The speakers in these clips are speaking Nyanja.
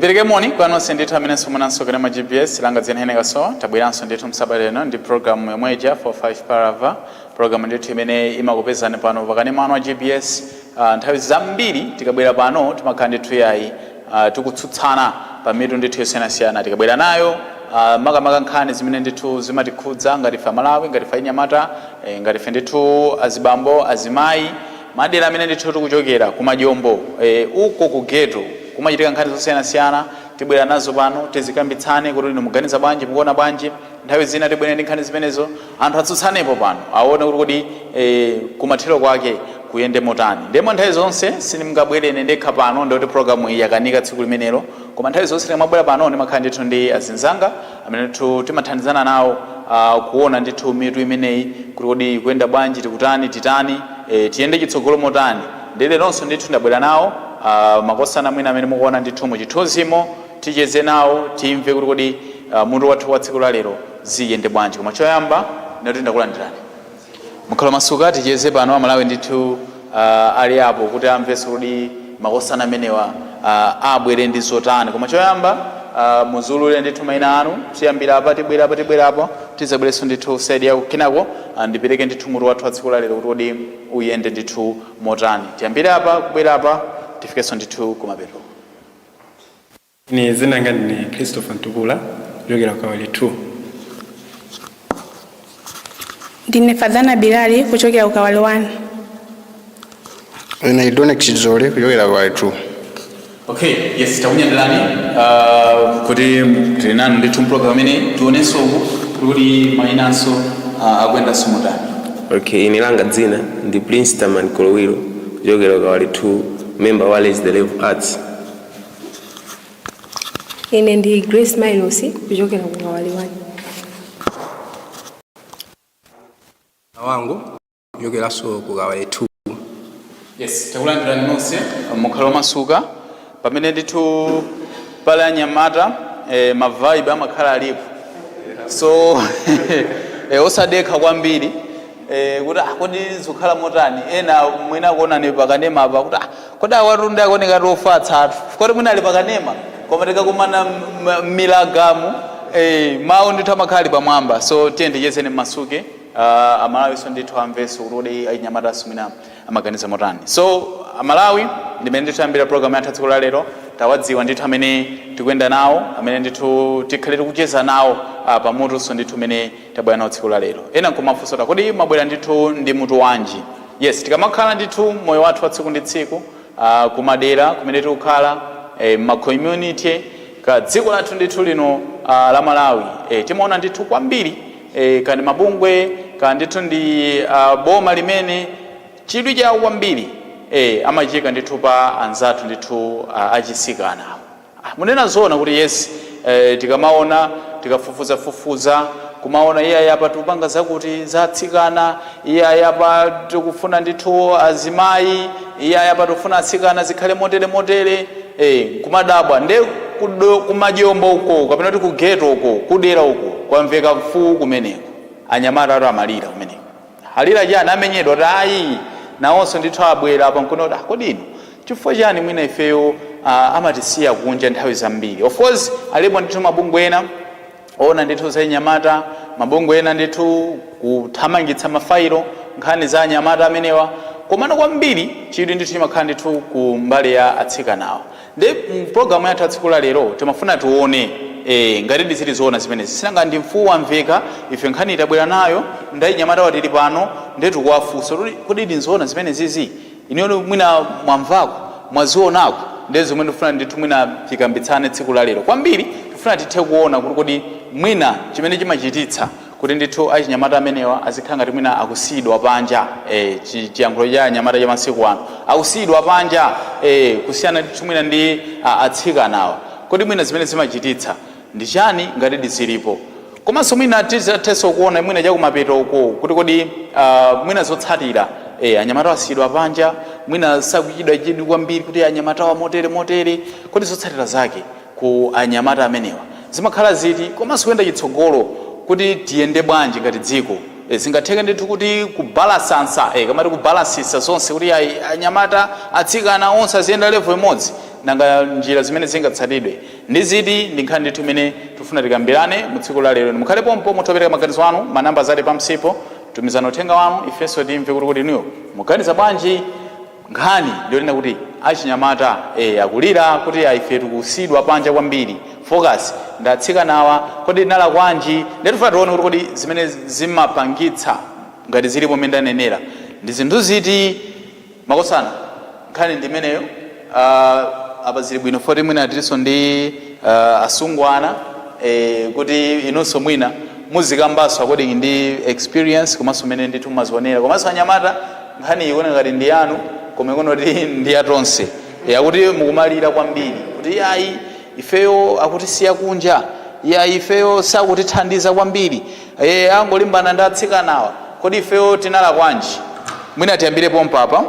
Ndipereke moni kwanu sendithu amene simunanso kana ma GPS langa zenheneka so tabweranso ndithu msabata lino ndi program yomweja 45 parava program ndithu imene imakupezani pano pakanema anu a GPS nthawi zambiri tikabwera pano timakhala ndithu yayi tikutsutsana pa mitu ndithu yosiyanasiyana tikabwera nayo makamaka nkhani zimene ndithu zimatikhudza ngati fa Malawi ngati fa Anyamata ngati fe ndithu azibambo azimayi madera amene ndithu tikuchokera kumajombo uko ku ghetto kumachitika nkhani zosiyanasiyana tibwera nazo pano tizikambitsane kuti inu muganiza bwanji mukuona bwanji nthawi zina tibwere ndi nkhani zimenezo anthu atsutsanepo pano aone kuti kumathero kwake kuyende motani ndemo nthawi zonse sinimungabwere ine ndekha pano ndikuti programu iyi yakanika tsiku limenelo koma nthawi zonse tikamabwera pano ndimakhala ndithu ndi azinzanga amene ndithu timathandizana nawo kuona ndithu mitu imeneyi kuti kuyenda bwanji tikutani titani tiyende chitsogolo motani leronso ndithu ndabwera nawo makosana mwina amene mukuona ndithu muchithunzimo ticheze nawo timve kuti mutu wathu wa tsiku la lero ziyende bwanji koma choyamba ndati ndakulandirani mukhala masuka ticheze pano Amalawi ndithu ali apo kuti amvenso kuti makosana amenewa abwere ndi zotani koma choyamba muzulule ndithu mayina anu tiyambira apa tibwera apo tizabwerenso ndithu side yako kenako ndipereke ndithu mutu wathu wa tsiku la lero kuti uyende ndithu motani tiyambire apa kubwera apa tifikeso ndithu kumapeto. Ni zina ngani ni Christopher Ntubula kuchokera Kawale 2. Ndine Fadhana Bilali kuchokera Kawale 1. Ina Idone Kizole kuchokera Kawale 2. Okay, yes, takunyadirani kuti tilinanu ndithu program imene tionenso kuti mayinanso akwenda simotani. Okay, inilanga dzina ndi Prince Taman Kolowiro kuchokera Kawale 2, member wa Les the Level Arts. Ine ndi Grace Milosi kuchokera Kawale 1. Wangu kuchokera so Kawale 2. Yes, takulandirani nonse mukhala masuka pamene ndithu pali Anyamata ma vibe amakhala alipo so osadekha kwambiri kuti kodi zikhala motani ena mwina kuonani pakanema apa kuti kodi awatunda akoneka tofatsa athu kodi mwina ali pakanema koma tikakumana milagamu mawu ndithu amakhala pamwamba so tiyende tichezeni masuke Amalawi so ndithu amveso kuti Anyamata simwina amaganiza motani so Amalawi ndimene ndithu ambira program yathu tsiku la lero tawadziwa ndithu amene tikuyenda nawo amene ndithu tikhale tikucheza nawo pamutu so ndithu amene tabwera nawo tsiku la lero ena nkumafunsa kodi mabwera ndithu ndi mutu wanji. Yes, tikamakhala ndithu moyo wathu wa tsiku ndi tsiku kumadera kumene tikukhala ma community ka dziko lathu ndithu lino la Malawi timaona ndithu kwambiri kandi mabungwe kandi ndithu ndi boma limene chidwi chawo kwambiri amachika ndithu pa anzathu ndithu achisikana munena zoona kuti yes tikamaona tikafufuza kumaona iye apa tikupanga zakuti zatsikana iye apa tikufuna ndithu azimayi iye apa tikufuna atsikana zikhale motere kumadabwa nde kumajombo uko kapena kuti kughetto uko kudera uko kwamveka mfuwu kumeneko Anyamata atu amalira kumeneko alira chani amenyedwa kuti ayi nawonso ndithu abwera apa nkuona kuti kodi ino chifukwa chani mwina ifeyo amatisiya kunja nthawi zambiri. Of course alipo ndithu mabungwe ena ona ndithu za Anyamata mabungwe ena ndithu kuthamangitsa mafailo nkhani za Anyamata amenewa komano kwambiri chidwi ndithu chimakhala ndithu ku mbali ya atsikanawa ndi programu yathu tsiku la lero timafuna tione ngati ndizili zoona zimenezi sinanga ndi mfuwu wamveka ife nkhani tabwera nayo ndi Anyamata watili pano ndetu kuwafunsa kodi ndi zoona zimenezizi iniyo mwina mwamvako mwazionako ndi zomwe ndifuna ndithu mwina tikambitsane tsiku la lero kwambiri tifuna tithe kuona kuti kodi mwina chimene chimachititsa kuti ndithu Anyamata amenewa azikhala ngati mwina akusidwa panja chiyankhulo cha Anyamata cha masiku ano akusidwa panja kusiyana ndithu mwina ndi atsikanawa kodi mwina zimene zimachititsa ndi chani ngati ndizilipo komanso mwina tithenso kuona mwina chakumapeto uko kuti kodi mwina zotsatira Anyamata asidwa panja mwina sakuchidwa chidwi kwambiri kuti Anyamata wa motere kodi zotsatira zake ku Anyamata amenewa zimakhala ziti komanso kuyenda chitsogolo kuti tiyende bwanji ngati dziko zingatheke ndithu kuti kubalansa kamati kubalansisa zonse kuti Anyamata atsikana onse aziyenda level imodzi nanga njira zimene zingatsatidwe ndizidi ndinkhani ndithu imene tufuna tikambirane mu tsiku la lero. Mukhale pompo mutopereka maganizo anu, manamba zali pamsipo, tumizana uthenga wanu, ifenso timve kuti niyo muganiza bwanji nkhani ndiyonena kuti achinyamata akulira kuti ife tikusidwa panja kwambiri, focus ndatsikanawa kodi nala kwanji, ndetufuna tione kuti kodi zimene zimapangitsa ngati zilipo mmene ndanenera ndi zinthu ziti makosana. Nkhani ndimeneyo apa zili bwino foti mwina tilinso ndi asungwana kuti inonso mwina muzikambaso akodi ndi experience komanso mmene ndithu mazionera, komanso anyamata nkhani ikuona ngati ndi yanu koma ikuona kuti ndi atonse akuti mukumalira kwambiri kuti ayi ifeyo akutisiya kunja, ifeyo sakutithandiza kwambiri, angolimbana ndi atsikanawa, kodi ifeyo tinala kwanji. Mwina tiyambire pompa apa.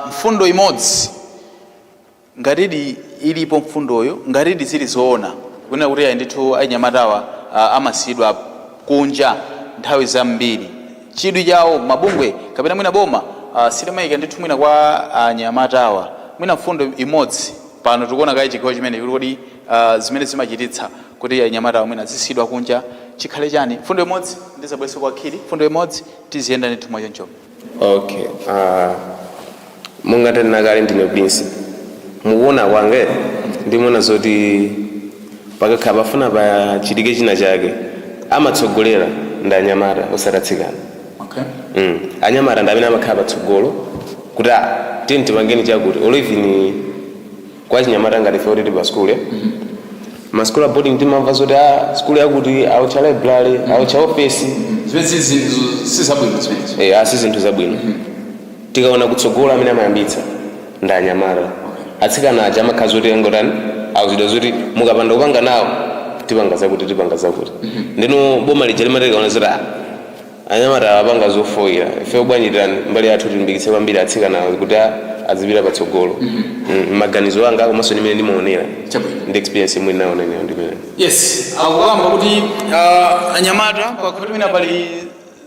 Mfundo imodzi ngatidi ilipo mfundoyo, ngatidi zili zoona kunena kuti ayi ndithu anyamatawa amasidwa kunja nthawi zambiri, chidwi chawo mabungwe kapena mwina boma silimayika ndithu mwina kwa anyamatawa. Mwina mfundo imodzi pano tikuona kayi chigawo chimene kuti zimene zimachititsa kuti anyamatawa mwina zisidwa kunja chikhale chani. Mfundo imodzi ndizabweso kwa khiri, mfundo imodzi tiziyenda ndithu mwachoncho. Okay, mungatani nakale ndine Prince, mukuona kwange ndimona zoti pakakhala pafuna pa chitike china chake amatsogolera ndi anyamata osatatsikana. Okay. Anyamata ndi amene amakhala patsogolo kuti tini tipangeni chakuti olivini kwa chinyamata ngati ife kuti pa skulu maskulu boarding timamva zoti skulu yakuti aucha library aucha office sizabwino zimene asi zinthu zabwino. Tikaona kutsogola amene amayambitsa ndi anyamata. Atsikana aja amakhala zoti angotani awuzidwa zoti mukapanda kupanga nawo tipanga zakuti ndino boma lija limatikaona zoti anyamata apanga zofoira ife bwanyitirani mbali yathu tilimbikitse kwambiri atsikana kuti azipita patsogolo. Maganizo anga komanso ndimene ndimaonera ndi experience imwe naona ine ndimene. Yes, akukamba kuti anyamata pakuti mwina pali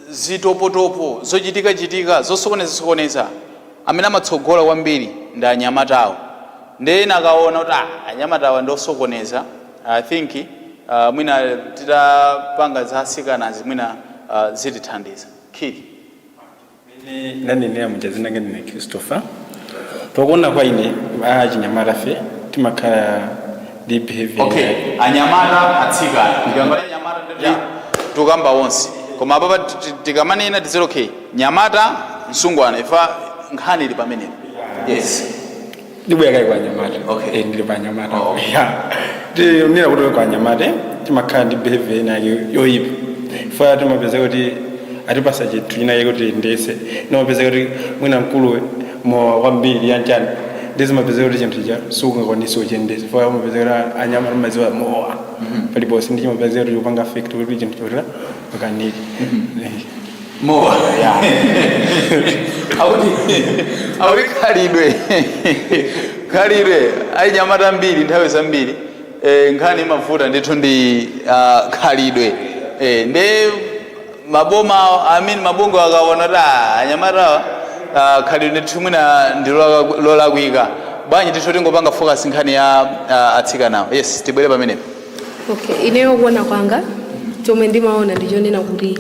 zitopotopo zochitika zosokoneza amene amatsogola kwambiri ndi anyamatawo. Ndena akaona kuti anyamatawa ndosokoneza, I think mwina titapanga za asikanazi mwina zitithandiza. Khiri nanenera mujazina ngani ne Christopher pokona kwa ine achinyamata fe timakhala ndi behavior. Okay, anyamata atsikana ndikamba anyamata ndi tukamba wonse koma apa tikamanena tizero okay nyamata msungwana ifa nkhani ili pamenepo. Yes, ndibwera kai kwa nyamata. Okay. Ndili pa nyamata. Ndinena kuti kwa nyamata timakhala ndi behavior yake yoyipa. Fa timapeza kuti atipasa chinthu china kuti ndese nomapeza kuti mwina mkulu mo kwambiri yanchani ndizimapeza kuti chinthu cha sukungakwanisa uchendesa fa mapeza kuti anyamata maziwa mowa paliponse ndi chimapeza kuti upanga fake kuti chinthu chotera pakaniki mowa auti khalidwe anyamata mbiri nthawi zambiri nkhani mafuta ndithu ndi khalidwe nde maboma mabungo akaona kuti anyamatawa khalidwe ndithu mwina ndi lolakwika bwanji ndithu tingopanga focus nkhani ya atsikanawo. Yes, tibwere pamenepo. Okay, ineyo kuona kwanga chomwe ndimaona ndichonena kuti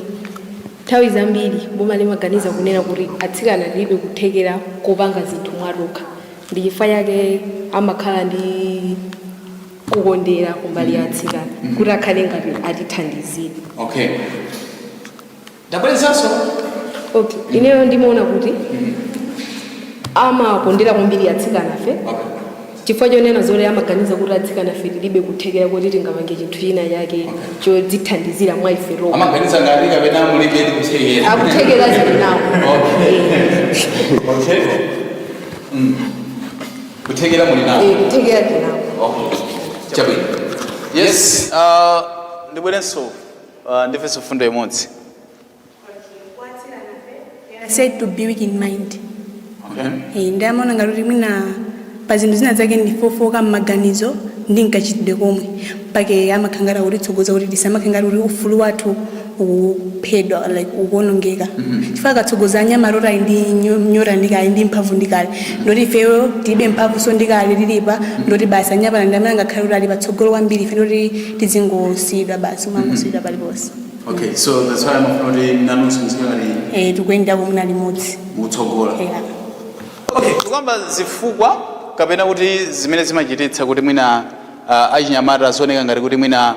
nthawi zambiri boma limaganiza kunena kuti atsikana libe kuthekera kopanga zinthu mwatokha, ndi chifukwa chake amakhala ndi kukondera kumbali ya atsikana kuti akhale ngati atithandizire. Okay, ndabwerezaso. Okay, ineyo ndimaona kuti amakondera kwambiri atsikana fe chifukwa chonena zoti amaganiza kuti atsikana fe tilibe kuthekera kuti tingapange chinthu china chake chodzithandizira mwa ife roma. Amaganiza ngati kapena mulibe kuthekera. Akuthekera zili nawo. Okay. Kuthekera muli nawo. Kuthekera zili nawo. Chabwino. Yes, ndibwerenso ndifenso fundo imodzi. Said to be weak in mind. Okay. Ndamona ngati mwina pa zinthu zina zake ndifofoka maganizo ndi nkachitidwe komwe pake amakhangala kuti tsogoza kuti tisamakhangala kuti ufulu wathu ukuphedwa like ukuonongeka chifukwa katsogoza anyamata oti ali ndi nyota ndikale ndi mphamvu ndikale ndoti ifeyo tilibe mphamvu so ndikale lilipa ndoti basi anyamata ndi amene angakhale kuti ali patsogolo kwambiri ife ndoti tizingosiyidwa basi umangosiyidwa paliponse. Okay, so that's why mafuna kuti nanunso muzikali tikuyenda kumuna limodzi mutsogola. Okay, kwamba zifukwa kapena kuti zimene zimachititsa kuti mwina achinyamata azooneka ngati kuti mwina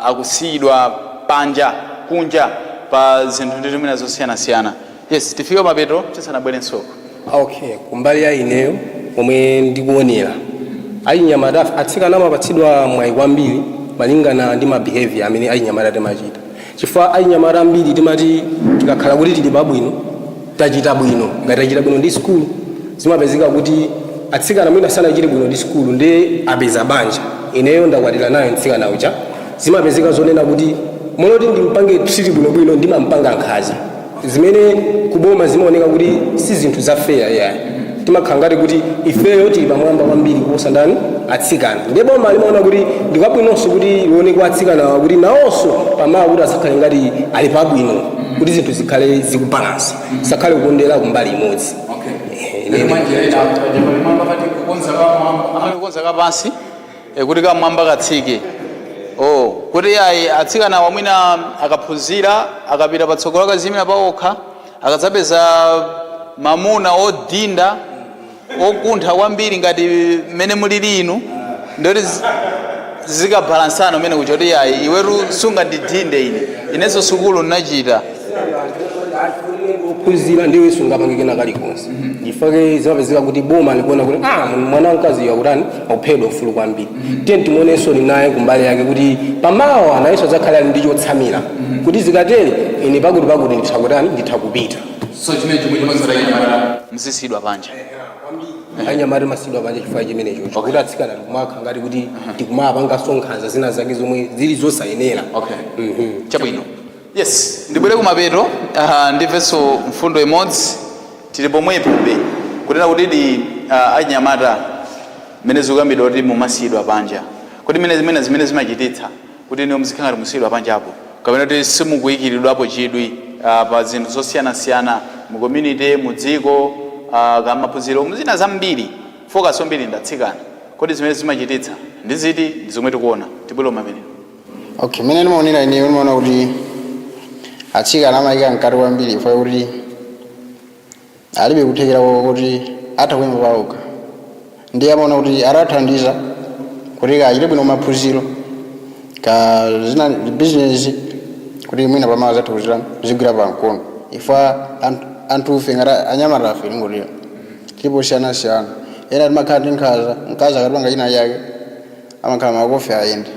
akusiyidwa panja kunja pa zinthu ndi mwina zosiyana-siyana. Yes, tifike mapeto tisanabwere nsoko. Okay, kumbali ya ineyo omwe ndikuonera achinyamata atsikana amapatsidwa mwayi kwambiri malingana ndi behavior amene achinyamata timachita. Chifukwa achinyamata ambiri timati tikakhala kuti tili pabwino tachita bwino ngati tachita bwino ndi school zimapezeka kuti atsikana mwina sanachite bwino ndi school ndi apeza banja ineyo ndakwatira nayo mtsikana uja zimapezeka zonena kuti moloti ndimpange tchiti bwinobwino ndimampanga nkhaza zimene kuboma zimaoneka kuti si zinthu za fair yayi timakhala ngati kuti ifeyo tili pamwamba kwambiri kuposa ndani atsikana ndiye boma limaona kuti ndikwabwinonso kuti lione kwa atsikana kuti nawonso pamawa kuti asakhale ngati ali pabwino kuti zinthu zikhale zikubalansa sakhale kukondera kumbali imodzi. Amakonza kapasi kuti kamwamba katsike kuti ayi atsikana wamwina akaphunzira akapita patsogolo akazimira paokha akadzapeza mamuna odinda okuntha kwambiri ngati mmene mulili inu ndoti zikabalansana umene kucha kuti ayi iwetu sungandidinde inenso sukulu ndinachita ophunzira ndiwe sungapangike kalikonse ndifake zimapezeka kuti boma likuona kuti mwana wamkazi wakutani akuphedwa ufulu kwambiri tiye timuonenso ni naye kumbali yake kuti pamawa nayenso adzakhala ali ndi chotsamira kuti zikatere ine pakuti ndithakutani ndithakupita. So chimene chimwe mzisidwa panja anyamata masidwa panja chifukwa chimenecho kuti atsikana kumakha ngati kuti tikumapanganso nkhanza zina zake zomwe zili zosayenera. Chabwino. Yes, ndibwere kumapeto ndimvenso mfundo imodzi tili pomwepobe kunena kuti di anyamata mmene zikuyambidwa kuti mumasidwa panja kuti zimene zimachititsa kuti niyo muzikhala ngati musidwa panjapo kapena kuti simukuyikiridwapo chidwi pa zinthu zosiyana-siyana mu community mu dziko kamaphunziro muzina zambiri focus mbiri ndatsikana kuti zimene zimachititsa ndi ziti zomwe tikuona tibwere kumapeto. Okay, mene ndimaonera ine ndimaona kuti atsikana amayika mkati kwambiri chifukwa kuti alibe kuthekera kuti atakuyima paokha ndiye amaona kuti atathandiza kuti achite bwino maphunziro ka zina business kuti mwina pamawa zathu kuzira zigwira pamkono chifukwa anthufe ngati anyamata afe lingotira tilipo siyana-siyana ena timakhala ndi nkhaza mkazi akatipanga china chake amakhala makofi ayende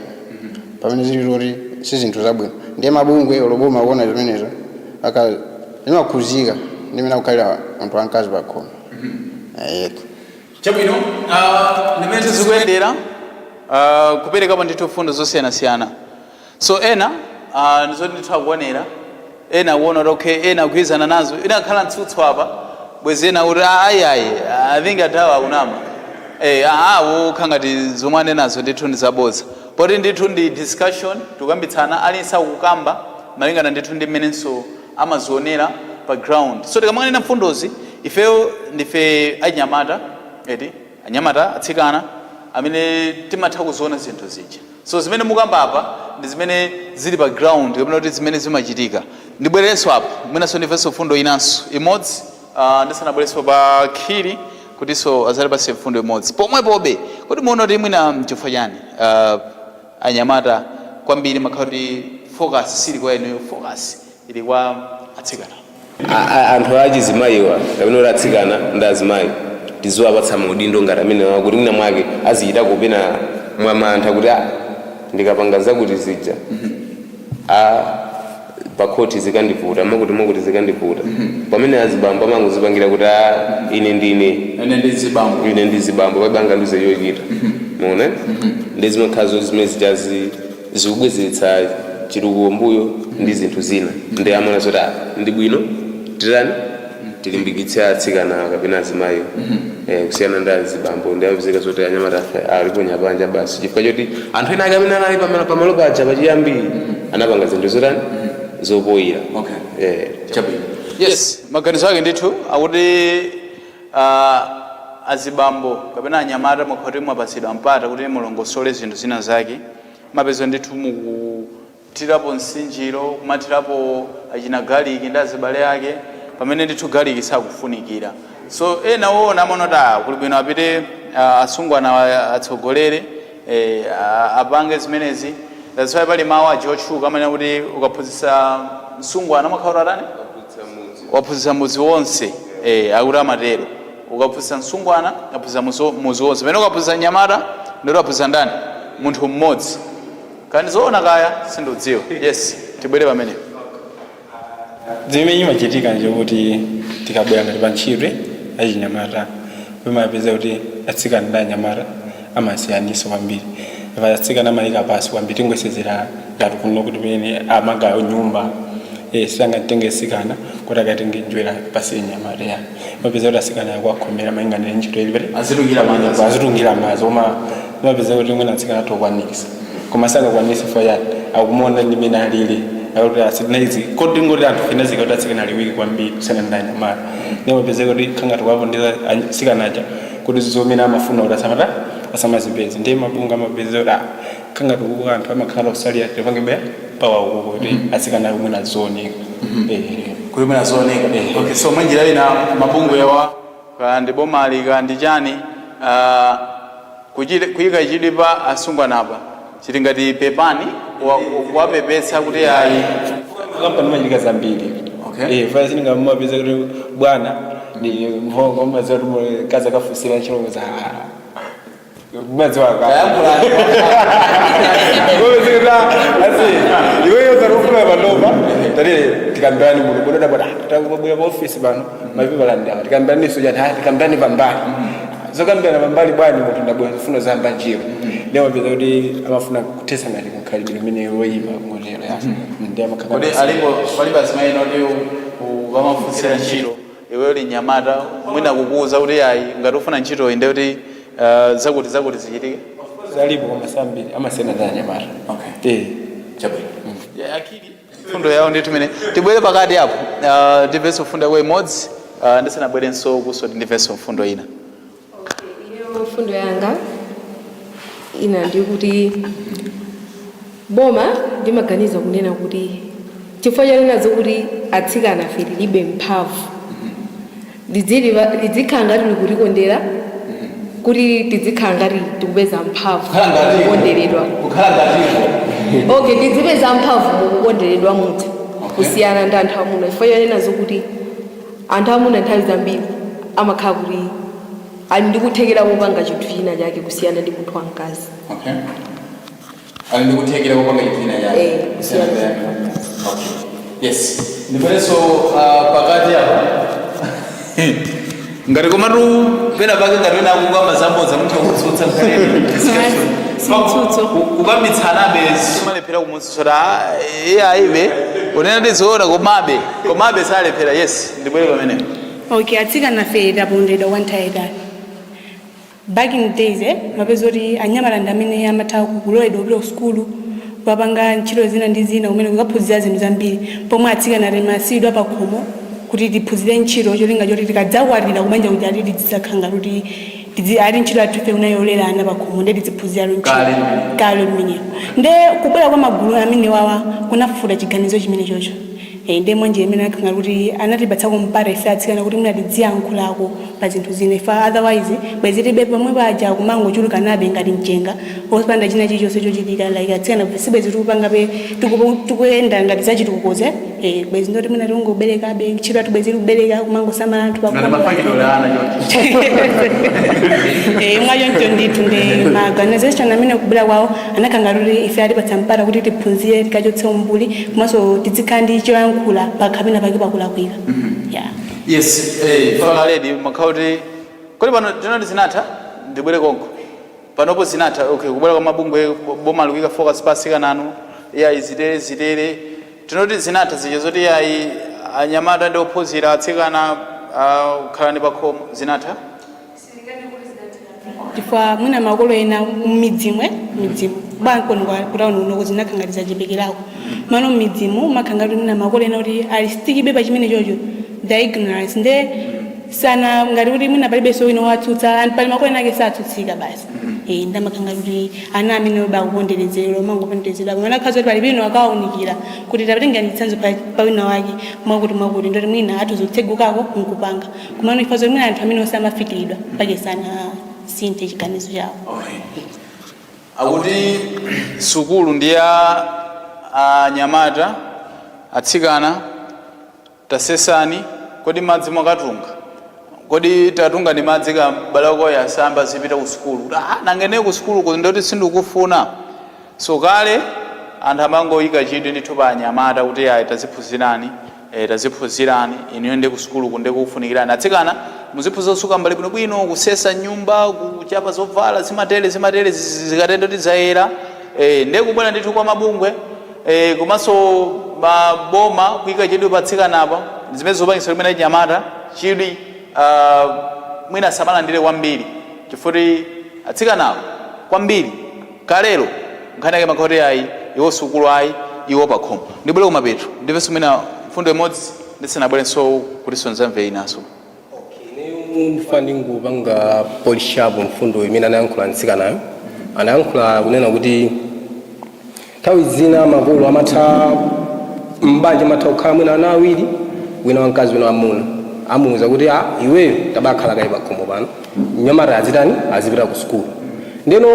pamene zili kuti si zinthu zabwino ndiye mabungwe oloboma akuona zimenezo limakhuzika ndimene akukhalira munthu wamkazi pakhomo. Chabwino ndimene tizikuyendera kuperekapo ndithu fundo zosiyana-siyana so ena ndizoti ndithu akuonera ena akuona kuti okay ena akugwirizana nazo ena akhala mtsutso apa bwezi ena kuti ayi I think adawa akunama wokha ngati zomwe anenazo ndithu ndizabodza poti ndithu ndi discussion tikuyambitsana alinso akukamba malingana ndithu ndi mmenenso amazionera pa ground so tikamanena mfundozi ifeyo ndife anyamata anyamata atsikana amene timatha kuziona zinthu zija so zimene mukamba apa ndi zimene zili pa ground kapena kuti zimene zimachitika ndibwererenso apo mwenaso ndimvenso fundo inanso imodzi ndisanabwerenso pa khiri kutiso azalipase mfundo imodzi pomwepobe kuti muona kuti mwina mchifukwa chani anyamata kwambiri makhala kuti focus sili kwa ineyo focus ili kwa atsikana anthu achizimayiwa kapena kuti atsikana ndi azimayi tiziwapatsa maudindo ngati amene kuti mwina mwake azichita kupena mwamantha kuti ndikapanga zakuti zija pakhoti zikandivuta makuti zikandivuta pamene azibambo amangozipangira kuti ine ndi zibambo pabanga ndize yochita muone ndi zimakhazo zimene zijazi zikubwezeretsa chitukuko mbuyo ndi zinthu zina ndi amana zoti ndi bwino tirani tilimbikitsa atsikana kapena azimayi kusiyana ndi azibambo ndi amvizika zoti anyamata aliponya panja basi chifukwa choti anthu ena akamene anali pamalo paja pachiyambiri anapanga zinthu zotani zopoyira. Okay. Chabwino. Yes, maganizo ake ndithu akuti azibambo kapena anyamata mwakhoti mwapasidwa mpata kuti mulongosole zinthu zina zake mapeza ndithu mukutirapo msinjiro kumatirapo achina galiki ndi azibale ake pamene ndithu galiki sakufunikira. So ena woona amanota kuli bwino apite asungwana atsogolere apange zimenezi. That's why pali mawu ajochuka amene kuti ukaphunzitsa msungwana amakhala atani waphunzitsa mudzi wonse akuti amatero. Ukaphunzitsa msungwana aphunzitsa mudzi wonse. Pamene ukaphunzitsa nyamata ndiro aphunzitsa ndani munthu mmodzi. Kandi zoona kaya sindodziwa. Yes, tibwere pamene. Zimene imachitika njokuti tikabwera ngati pantchito achinyamata pamapeza kuti atsikana ndi anyamata amasiyaniso kwambiri. Atsikana amayika pasi kwambiri tingwesezera ngati kuno kuti pamene amanga nyumba sangatenge atsikana kuti akatenge njwera pasi nyamata yani. Mapeza kuti atsikana akwakhomera mayingana ntchito ilipere azitungira mazi koma mapeza kuti mwina atsikana atokwanisa koma sangakwanisa fayani akumona limene alili akuti asinaizi kodi ngoti anthu finezi kuti atsikana aliwiki kwambiri kusana ndi anyamata. Mapeza kuti khanga tukapondeza atsikanaja kuti zomene amafuna kuti asamazipezi ndiye mabunga mapeza kuti khanga tukuka anthu amakhala kusalira tipange bya pawa kuti atsikana kumwe na zone kuli mena zone. Okay, so mwanjira ina mabungu yawa kandi bomali kandi chani kuyika chilipa asungwana apa chili ngati pepani wapepesa kuti ayi kampani machika zambiri. Okay. Faya sininga mapeza kuti bwana ni mhongo maza kuti kaza kafusira chilongo za mwazi waka iweyo zarufuna vanova tari tikambani munhu kunoda bwana takubuya paofisi pano maviva landawa tikambani soja tikambani vambali zokambirana vambali bwani munthu ndabwera zifuna zamba njiro leo mapeza kuti amafuna kutesa ngati kukhalibiro imene woyipa motero ndi kodi alipo palibe azimayi noti ukamafunsira ntchito iwe uli nyamata mwina kukuza kuti ayi ngati ufuna ntchito inde kuti zakuti zichitike zalipo koma sambiri amasiyana ndi anyamata. Okay. Chabwino. Akili fundo yawo ndithu imene tibwere pakati apo ndimvenso fundo yako imodzi ndisanabwerenso kusoti ndimvenso fundo ina. Iyo fundo yanga ina ndikuti boma ndimaganiza kunena kuti chifukwa chanenazo kuti atsikana afe tilibe mphamvu lidzikhala ngati likutikondera kuti tizikhala ngati tikupeza mphamvu kukonderedwa. Okay, tizipeza mphamvu kukonderedwa munthu kusiyana ndi anthu amuna chifukwa chanenazo kuti anthu amuna nthawi zambiri amakhala kuti ali ndikuthekera kopanga chinthu china chake kusiyana ndi munthu wamkazi. Okay. Ali ndikuthekera kopanga chinthu china chake kusiyana ndi anthu. Okay. Yes. Ndibwerenso pakati apo ngati komatu pena pake ngati wina akukamba zabodza munthu akutsutsa kukambitsanabe simalephera kumutsutsa iye ayibe unena ndizoona komabe salephera. Yes, ndibwere pamene. Okay, atsikana afe tapondedwa wanthaitali back in days mapeza kuti anyamata ndi amene amatha kuloledwa kupita ku sukulu kupanga ntchito zina ndi zina kumene kukaphunzira zinthu zambiri pomwe atsikana atamasidwa pa khomo kuti tiphunzire ntchito cholinga choti tikadzakwatira kumanja kuti ati tidzakhala kuti ali ntchito yathu ife unayolerana pa khomo ndi tidziphunzira ntchito kale limenelo nde kubwera kwa magulu amene wawa kunafuta chiganizo chimene chocho. Ndi mwanje imene akhala kuti anatipatsako mpata ife atsikana kuti mwina tidziyankhulako pa zinthu zina ife otherwise bwezi tibe pomwe paja kumangochulukanabe ngati mchenga opanda china chilichonse chochitika like atsikana sibwezi tikupangabe tikuyenda ngati zachitukukoze bwezi ndoti mwina tingoberekabe ntchito yathu bwezi tikubereka kumangosamala anthu mwachoncho ndithu ndi maorganization amene kubwera kwawo anakhala kuti ife atipatsa mpata kuti tiphunzire tikachotse umbuli komanso tizikhala ndi choyankhula pakapena pake pakulakwika. Yes, fala lady makauti kodi pano tinoti zinatha ndibwere konko panopo zinatha. Okay, kubwera kwa mabungwe boma likuika focus pasika nanu ya izitere tinoti zinatha zije zoti ya anyamata ndi ophunzira atsikana khala ndi pakhomo zinatha. chifukwa mwina makolo ena midzimu bankoni kutaona uno kuti nakhangatiza chibekerawo mano midzimu makhangati mwina makolo ena kuti alistikibe pa chimene chocho the ignorance nde sana ngati kuti mwina palibenso wina watsutsa pali makolo ena ake satsutsika basi ndamakhanga kuti ana amene bakuponderezero mangoponderezera mwana akhazi kuti pali bwino akawunikira kuti tapatenga nditsanzo pa wina wake mwakuti ndoti mwina atozotsekukako nkupanga kumano ifazo mwina anthu amene osamafikiridwa pake sana sinte chiganizo chawo. Akuti sukulu ndi ya anyamata atsikana tasesani kodi madzi mwakatunga kodi tatunga ndi madzi ka balako yasamba zipita ku sukulu nangene ku sukulu kuti ndoti sindikufuna so kale anthu amangoyika chidwi ndithu pa anyamata kuti ayi taziphunzirani iniyo ndi ku sukulu kunde kufunikirani atsikana muziphunzira kusuka mbali bwino kusesa nyumba kuchapa zovala zimatere zikatenda kuti zayera nde kubwera ndithu kwa mabungwe komanso maboma kuyika chidwi pa atsikanapo zimene zopangisa kumene anyamata chidwi mwina samalandire kwambiri chifukwa atsikanawo kwambiri kalero nkhani yake makhoti ayi iwo sukulu ayi iwo pakhomo ndibwere kumapeto ndipenso mwina mfundo imodzi ndisanabwerenso kuti sonzamve inaso. Ndifa ndingupanga polishapo mfundo imene anayankhula atsikanayo anayankhula kunena kuti nthawi zina makolo amatha mbanja amatha kukhala mwina ana awiri wina wamkazi wina wamuna amuwuza kuti iweyo tabakhala kayi pakhomo pano nyamata azipita ku sukulu ndeno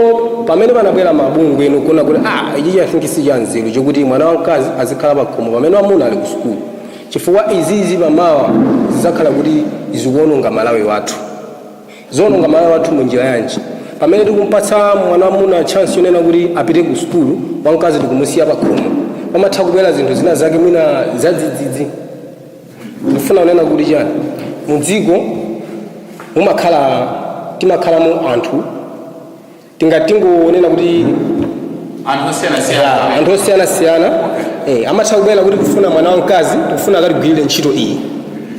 pamene panabwera mabungwe eno kuona kuti ichi chafinkisi cha nzeru chokuti mwana wamkazi azikhala pakhomo pamene wamuna ali ku sukulu chifukwa izizi pamawa zizakhala kuti zikuononga malawi wathu zononga malawi wathu munjira yanji pamene tikumpatsa mwana wamuna chance yonena kuti apite ku sukulu wamkazi tikumusiya pakhomo pamatha kubwera zinthu zina zake mwina zadzidzidzi ndifuna kunena kuti chani mudziko timakhalamo anthu tingatingonena kuti anthu osiyanasiyana amatha kubwera kuti kufuna mwana wamkazi tikufuna akatigwirire ntchito iyi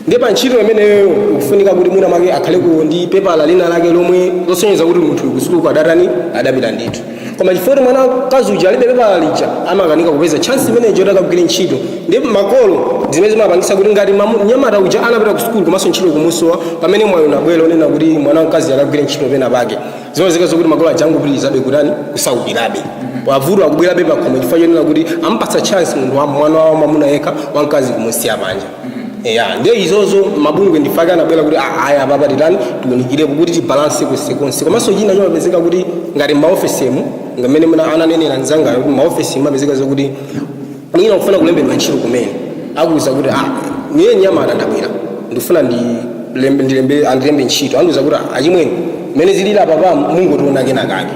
ndiye pa ntchito imeneyo ikufunika kuti mwina make akhale ndi pepala lina lake lomwe losonyeza kuti munthu kusukulu adapita ndithu koma chifukwa mwana wamkazi uja alibe pepala lija amakanika kupeza chance imeneyo yoti akagwire ntchito ndiye makolo zimene zimapangisa kuti ngati mnyamata uja anapita ku sukulu komanso ntchito kumusowa pamene mwayi unabwera onena kuti mwana wamkazi akagwire ntchito pena pake zimazika zokuti makolo aja angopitirizabe kutani kusawukirabe wavuto akubwerabe pakhomo chifukwa chonena kuti amupatsa chance munthu wa mwana wa mwamuna yekha wamkazi kumusiya panja ndiye izozo mabungwe ndifake anabwera kuti aya apapa titani tiwunikirepo kuti tibalanse konse komanso china chimapezeka kuti ngati maofesemu ngamene muna ananenera nzangayo kuti maofesi mapezeka zokuti mwina kufuna kulembedwa ntchito kumene akuwuza kuti niye nyamata ndabwera ndifuna andilembe ntchito andiwuza kuti achimwene mmene zilili apapa mungotiona kenakake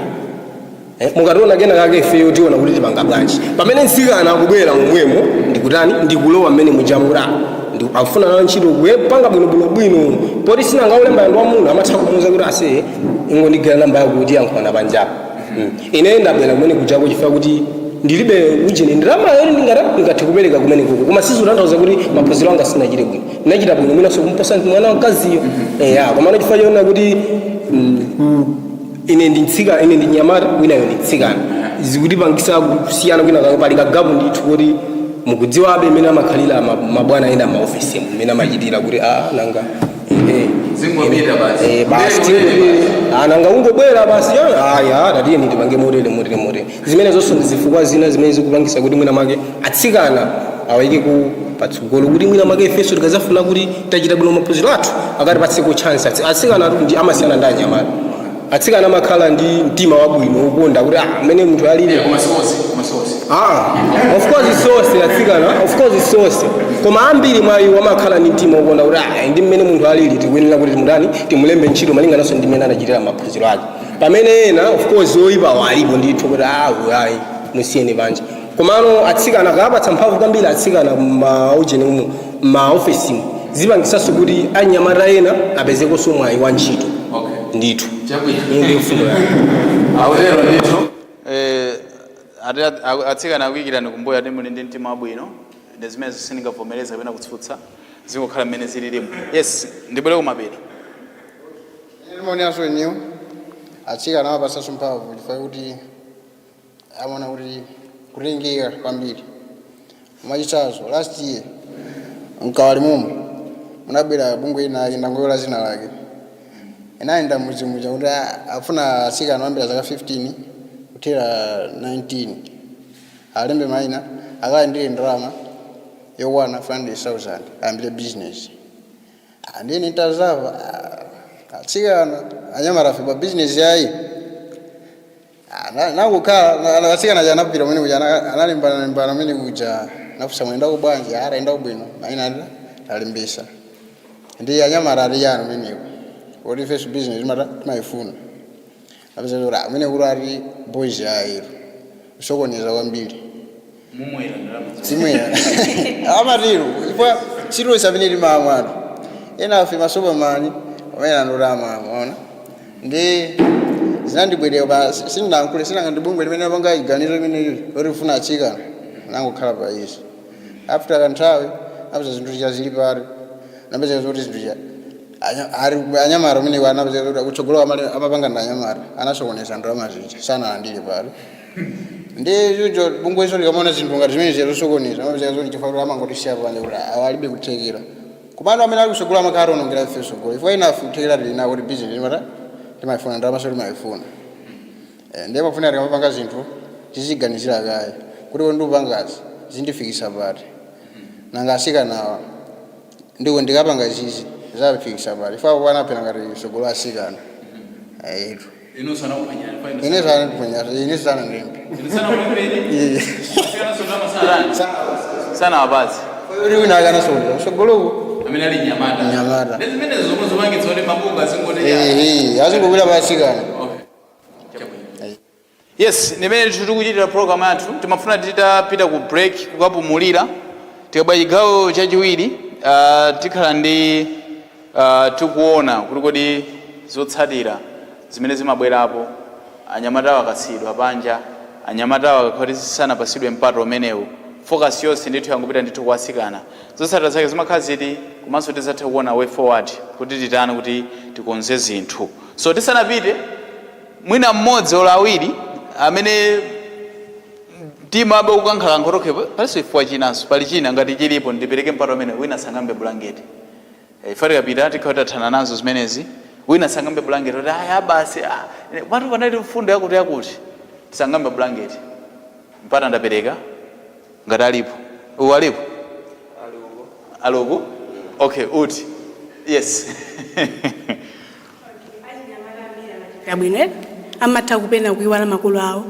mukationa kenakake ifeyo tiona kuti tipanga bwanji pamene nsikana akubwera momwemo ndikutani ndikulowa mmene mujamu kuti akufuna nayo ntchito kupanga bwinobwino poti sinangaulemba yandu wamuna amatha kumuwuza kuti ase ingondigwira namba yakuti yankhwana panjapo ine ndabwera kumene kujako chifukwa kuti ndilibe ujeni ndalamayo ndingathe kupereka kumene kuko koma sizotanthauza kuti maphunziro anga sinachite bwino ndinachita bwino mwina sokumposa mwana wamkaziyo komano chifukwa chonena kuti ine ndi nyamata winayo ndi tsikana zikutipangisa kusiyana kwina pali kagapu ndithu kuti mukudziwabe mmene amakhalira mabwana ena maofisi mmene amachitira kuti nanga nanga ungobwera basi tatiye nditipange motere zimene zonse ndizifukwa zina zimene zikupangisa kuti mwina make atsikana awayike patsogolo kuti mwina make ifenso tikazafuna kuti tachita bwino maphunziro athu akatipatseko chance atsikana ndi amasiyana ndi anyamata atsikana amakhala ndi mtima wabwino ukonda kuti amene munthu alile of course isose koma ambiri mwayi wamakhala ndi mtima ukonda kuti ndi mmene munthu alili tikuyenera kuti timutani timulembe ntchito malingananso ndi mmene anachitira maphunziro ake pamene ena of course oyipawo alipo ndithu kuti ayi musiyeni panja komano atsikana akapatsa mphamvu kwambiri atsikana maofesimu zipangisanso kuti anyamata ena apezekonso mwayi wa ntchito ndithu ndi mfundo yake autero ndithu atsikana akuyikirani kumbuyo ati muli ndi mtima wabwino ndi zimene sindingavomereza kapena kutsutsa zingokhala mmene zililimu yes ndibwere kumapeto moneraso iniyo atsikana amapasaso mphamvu chifukwa kuti amaona kuti kuringika kwambiri. Mwachitsanzo last year mkawali mumo munabwera bungwe inake ndangoyola zina lake inayenda muzimuja kuti afuna atsikana ambiri zaka 15 kutera 19 alembe maina akalandire ndalama yokwana 500,000 ayambire business. Andini ntazava atsikana anyamarafe pa business yayi nakukhala atsikana janapita mwene kuja analimbana mwene kuja nafusa mwenda kubwanji araenda kubwino maina alembesa ndi anyamara ali yano mweneko oti face business mata timayifuna napeza kuti amene kuti ali boys ayiro usokoneza kwambiri mumwera ndalama simwera amatiro chifukwa chiro sabini limamwatu ena afe masoperman amene andolama amaona ndi zinandibwerera pa sindinankule sinangandibungwe limene apanga iganizo limene lorifuna atsikana nangokhala pa iso after kanthawi napeza zinthu zili pale napeza kuti zinthu anyamara umene anapeza kuti kutsogolo amapanga ndi anyamara anasokoneza ndalama zija sanalandire pale ndi jujo bungwe iso likamona zinthu ngati zimene zizosokoneza amapeza kuti chifukwa kuti amangotisiya panje kuti awalibe kuthekera kumano amene ali kutsogolo amakhala onongera ife tsogolo ifo inafe kuthekera tilinawo kuti business mata timayifuna ndalama so timayifuna ndiye mafuna tikamapanga zinthu tiziganizira kaye kuti ndiupangazi zindifikisa pati nanga asikanawa ndiwe ndikapanga izizi zafikisa pati ifo apo panapena ngati tsogolo asikana ayitu ino sana kupanyana fine ine sana kupanyana ine sana ndembe sana kupanyana asikana sondama sana abazi uri unakana sonda tsogolo amene ali nyamata ndezimene zomwe zoti mabunga azingote azingobwera pasikana. Yes, nimene tikuchitira program yathu timafuna titapita ku break kukapumulira tikabwa chigawo chachiwiri tikhala ndi tikuona kuti kodi zotsatira zimene zimabwerapo anyamatawa akasidwa panja anyamatawa kuti sanapasidwe mpata umenewu focus yonse ndithu yangopita ndithu kuwasikana zotsatira zake zimakhala ziti komanso tizatha kuona way forward kuti titani kuti tikonze zinthu so tisanapite mwina mmodzi ola awiri amene timabe kukankhala nkhotoke palinso chifukwa chinanso pali china ngati chilipo ndipereke mpata umene wina sangambe bulangeti ifati kapita tikhala tathana nazo zimenezi wina sangambe bulangeti kuti aya basi patu panali mfundo yakuti sangambe bulangeti mpata ndapereka ngati alipo uwu alipo alipo okay uti yes yabwino amatha kupena kuiwala makolo awo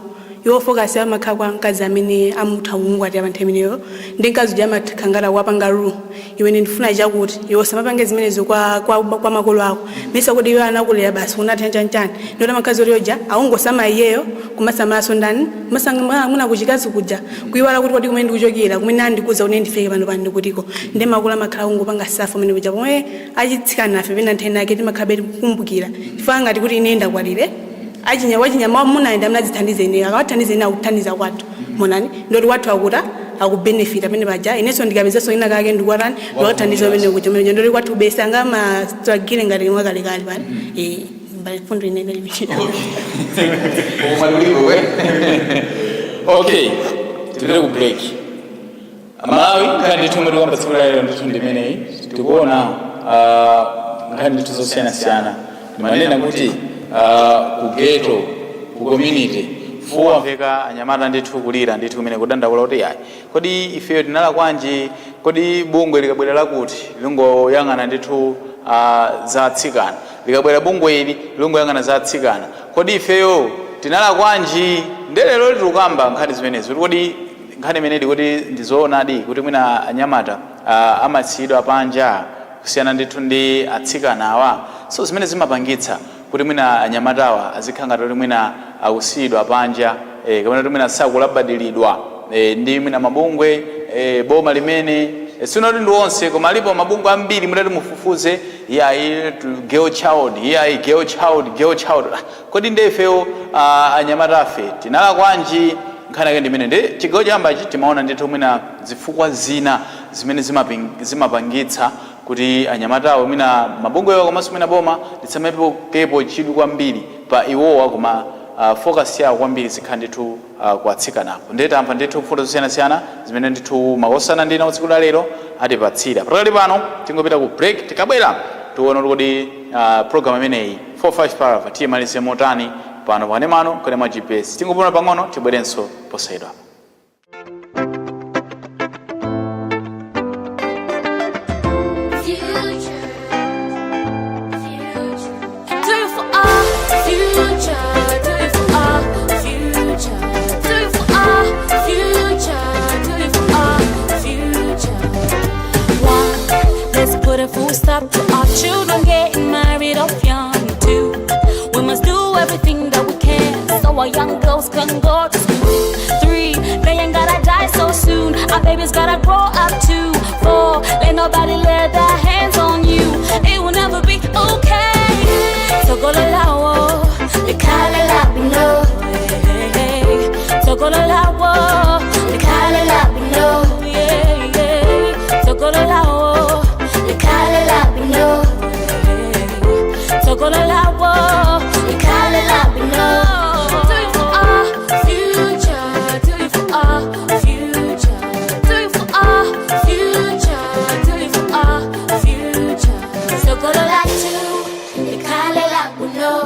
iwo focus amakhala kwa mkazi amene amutha kungwati abantu ameneyo ndi mkazi uja amakhangala wapanga ru iwe ndifuna chakuti iwo samapange zimenezo kwa makolo ako mesa kuti iwo anakulera basi unathenja nchani ndota makazi oja aungosama iyeyo kumasamaso ndani masanga muna kuchikazi kuja kuiwala kuti kodi kumene ndikuchokera kumene andikuza kuti ndifike pano pano ndikutiko ndi makolo amakhala ungopanga safu amene kuja pomwe achitsikana nafe pena nthena yake timakhabeti kukumbukira chifukwa ngati kuti ine ndakwatire wachinyama munaenda mnazithandize ine akawathandize ine akuthandiza kwathu monani ndoti wathu akuta akubenefita pene paja ineso ndikapezaso ina kake ndikwatani ndiwathandiza pene kuja mene ndoti kwathu besa ngama struggle ngati mwakalekale pano mfundo inene libichira okay tibere ku break amawi kandi tumwe kwamba tsula ndo tundimeneyi tikuona ngani tuzosiyana manena kuti kugeto ku community fuwa mveka anyamata ndithu kulira ndithu kumene kudandaula kuti yayi kodi ifeyo tinala kwanji kodi bungwe likabwera kuti lingoyang'ana ndithu za atsikana likabwera bungwe ili lingoyang'ana za atsikana kodi ifeyo tinala kwanji ndelero litukamba nkhani zimenezo kodi nkhani imeneyi kuti ndizoonadi kuti mwina anyamata amasiyidwa panja kusiyana ndithu ndi atsikana awa so zimene zimapangitsa kuti mwina anyamatawa azikhala ngati mwina akusiyidwa panja kapena kuti mwina sakulabadilidwa ndi mwina mabungwe boma limene sinoti ndi onse koma alipo mabungwe ambiri mutati mufufuze iyayi girl child kodi ndefeyo anyamatafe tinala kwanji nkhani yake ndimene ndi chigawo chambachi timaona ndithu mwina zifukwa zina zimene zimapangitsa kuti anyamatawo mwina mabungwe komanso mwina boma litsamepo kepo chidwi kwambiri pa iwowa koma focus yawo kwambiri zikhala ndithu kuatsikanapo. Ndiye tamva ndithu mfundo zosiyanasiyana zimene ndithu makosana ndina usiku la lero atipatsira. Pakali pano tingopita ku break, tikabwera tione kuti program imeneyi 45 Parava tiyimalize motani pano panemano kone mwa GPS. Tingopona pang'ono tibwerenso posayidwa. Put a full stop to our children getting married off young too. We must do everything that we can so our young girls can go to school. 3, they ain't gotta die so soon. Our babies gotta grow up too. 4, let nobody lay their hands on you. It will never be okay. So go to lawo, the kala la below. So go to lawo, the kala la below. So go to lawo. So go to lawo, you call it la below. Do it for our future, do it for our future, do it for our future, do it for our future. So go to la too, you call it la below.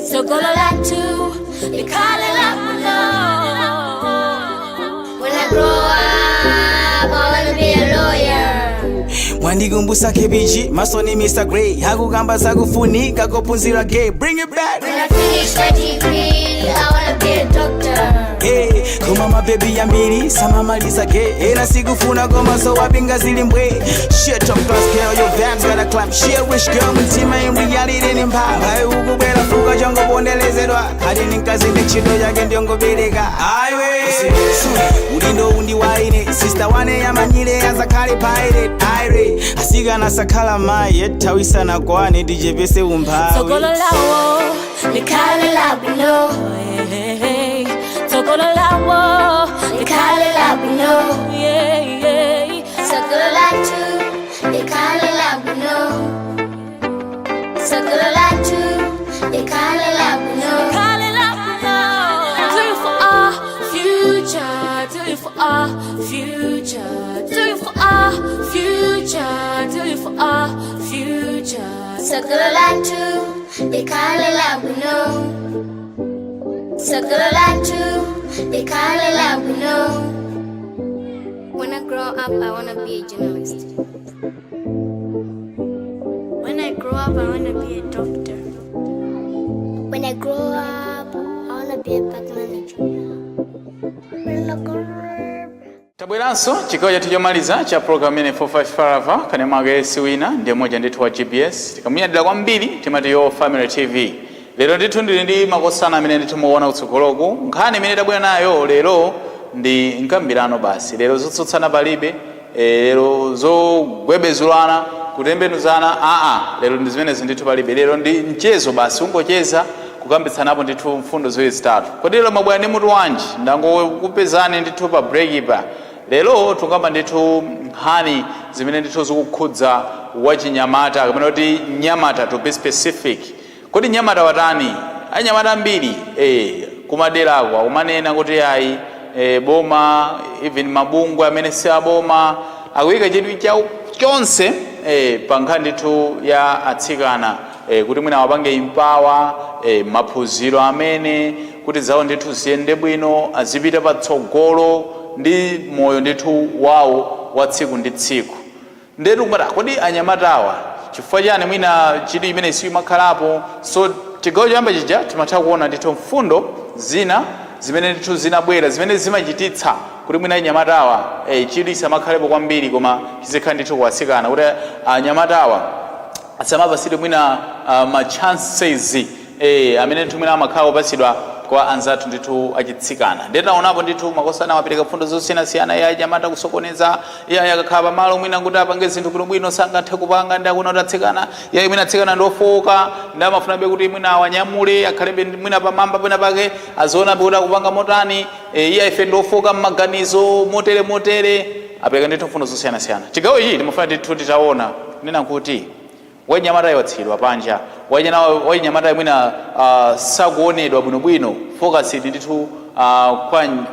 So go to la too, you call it la below. When I grow up, I wanna be a lawyer. Wandigumbusa KBG, masoni Mr. Grey. Hakugamba zakufunika kopunzira gay. Bring it back. When I finish my degree, I wanna be a doctor. Hey, kuma mabebi ya mbili, sama maliza gay. Ena sikufuna goma so wapinga zilimbwe. Shit top class girl, your vans gotta climb. Shit wish girl, mtima in reality ni mpa. Hai ukubela fuka jongo bondelezedwa. Hadi ninkazi nichido yake ndiongo beleka. Aiwe, ulindo undi waine. Sister wane ya manyile ya zakali pirate. Aire, asiga na sakala maye. Tawisa na kwani DJ Bese umpawi. So go to lawo, the kala la below. So go to lawo, the kala la below. So go to la too, the kala la below. So go to la too, the kala la below. Do it for our future, do it for our future, do it for our future, do it for our future. So go to la too, the kala la below. So go to la too, the kala la below. When I grow up, I wanna be a journalist. When I grow up, I wanna be a doctor. When I grow up, I wanna be a bank manager. When I grow up. Tabweranso chikao chathu chomaliza cha program ine 45 Parava kane magesi wina ndiye moja ndithu wa GPS tikamuyadira kwambiri timati yo Family TV. Lero ndithu ndili ndi makosana amene ndithu muona kutsogoloku. Nkhani imene tabwera nayo lero ndi nkambirano basi. Lero zotsutsana palibe, lero zogwebezulana kutembenuzana lero ndi zimene ndithu palibe. Lero ndi mchezo basi ungocheza kukambitsanapo ndithu mfundo ziwiri zitatu. Kodi lero mabwera ndi mutu wanji ndangokupezani ndithu pa break pa. Lero tukamba ndithu nkhani zimene ndithu zikukhudza wachinyamata kapena kuti nyamata to be specific. Kodi nyamata watani? Anyamata ambiri kumaderako akumanena kuti ayi boma even mabungwe amene si aboma akuyika chidwi chawo chonse pa nkhani ndithu ya atsikana kuti mwina wapange impawa maphunziro amene kuti zawo ndithu ziyende bwino azipita patsogolo ndi moyo ndithu wawo wa tsiku ndi tsiku. Ndetu kumata kodi anyamatawa chifukwa chani mwina chidwi imene siyo makhalapo. So chigawo choyamba chija timatha kuona ndithu mfundo zina zimene ndithu zinabwera zimene zimachititsa kuti mwina anyamatawa chidwi samakhalepo kwambiri koma chizikhala ndithu kuwatsikana kuti anyamatawa asamapasidwe mwina ma chances amene ndithu mwina amakhala opasidwa kwa anzathu ndithu achitsikana. Ndetaonapo ndithu makosana amapereka mfundo zosiyanasiyana ya anyamata kusokoneza yakakhala pamalo mwina kuti apange zinthu bwino sangathe kupanga ndi akuna kuti atsikana mwina atsikana ndofoka ndi amafunabe kuti mwina awanyamule akhalebe mwina pamamba pena pake azionabe kuti akupanga motani ife ndofoka m'maganizo motere apereka ndithu mfundo zosiyanasiyana. Chigawo ichi timafuna ndithu titaona nena kuti wanyamata yotsidwa panja wachinyamata mwina sakuonedwa bwinobwino focus ndithu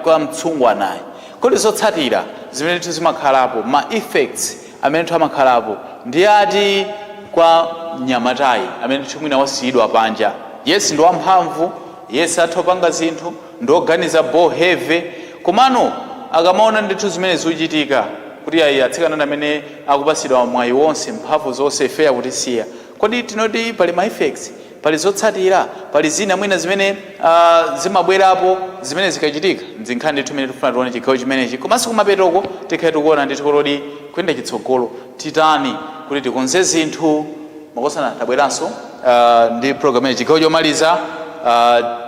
kwa mtsungwanayi kodi zotsatira zimene ndithu zimakhalapo ma effects amene ndithu amakhalapo ndi ati kwa mnyamatayi amene ndithu mwina wasiyidwa panja. Yes, ndi wamphamvu, yes atha kupanga zinthu, ndi oganiza heavy, komano akamaona ndithu zimene zikuchitika kuti ayi atsikana amene akupasidwa mwayi wonse mphamvu zonse fair kuti siya, kodi tinoti pali ma effects, pali zotsatira, pali zina mwina zimene zimabwerapo zimene zikachitika nzinkhani ndithu imene tikufuna tione chigawo chimenechi. Komanso kumapetoko tikhale tikuona ndithu kuti kuyenda chitsogolo titani kuti tikonze zinthu makosana tabweranso ndi program ya chigawo chomaliza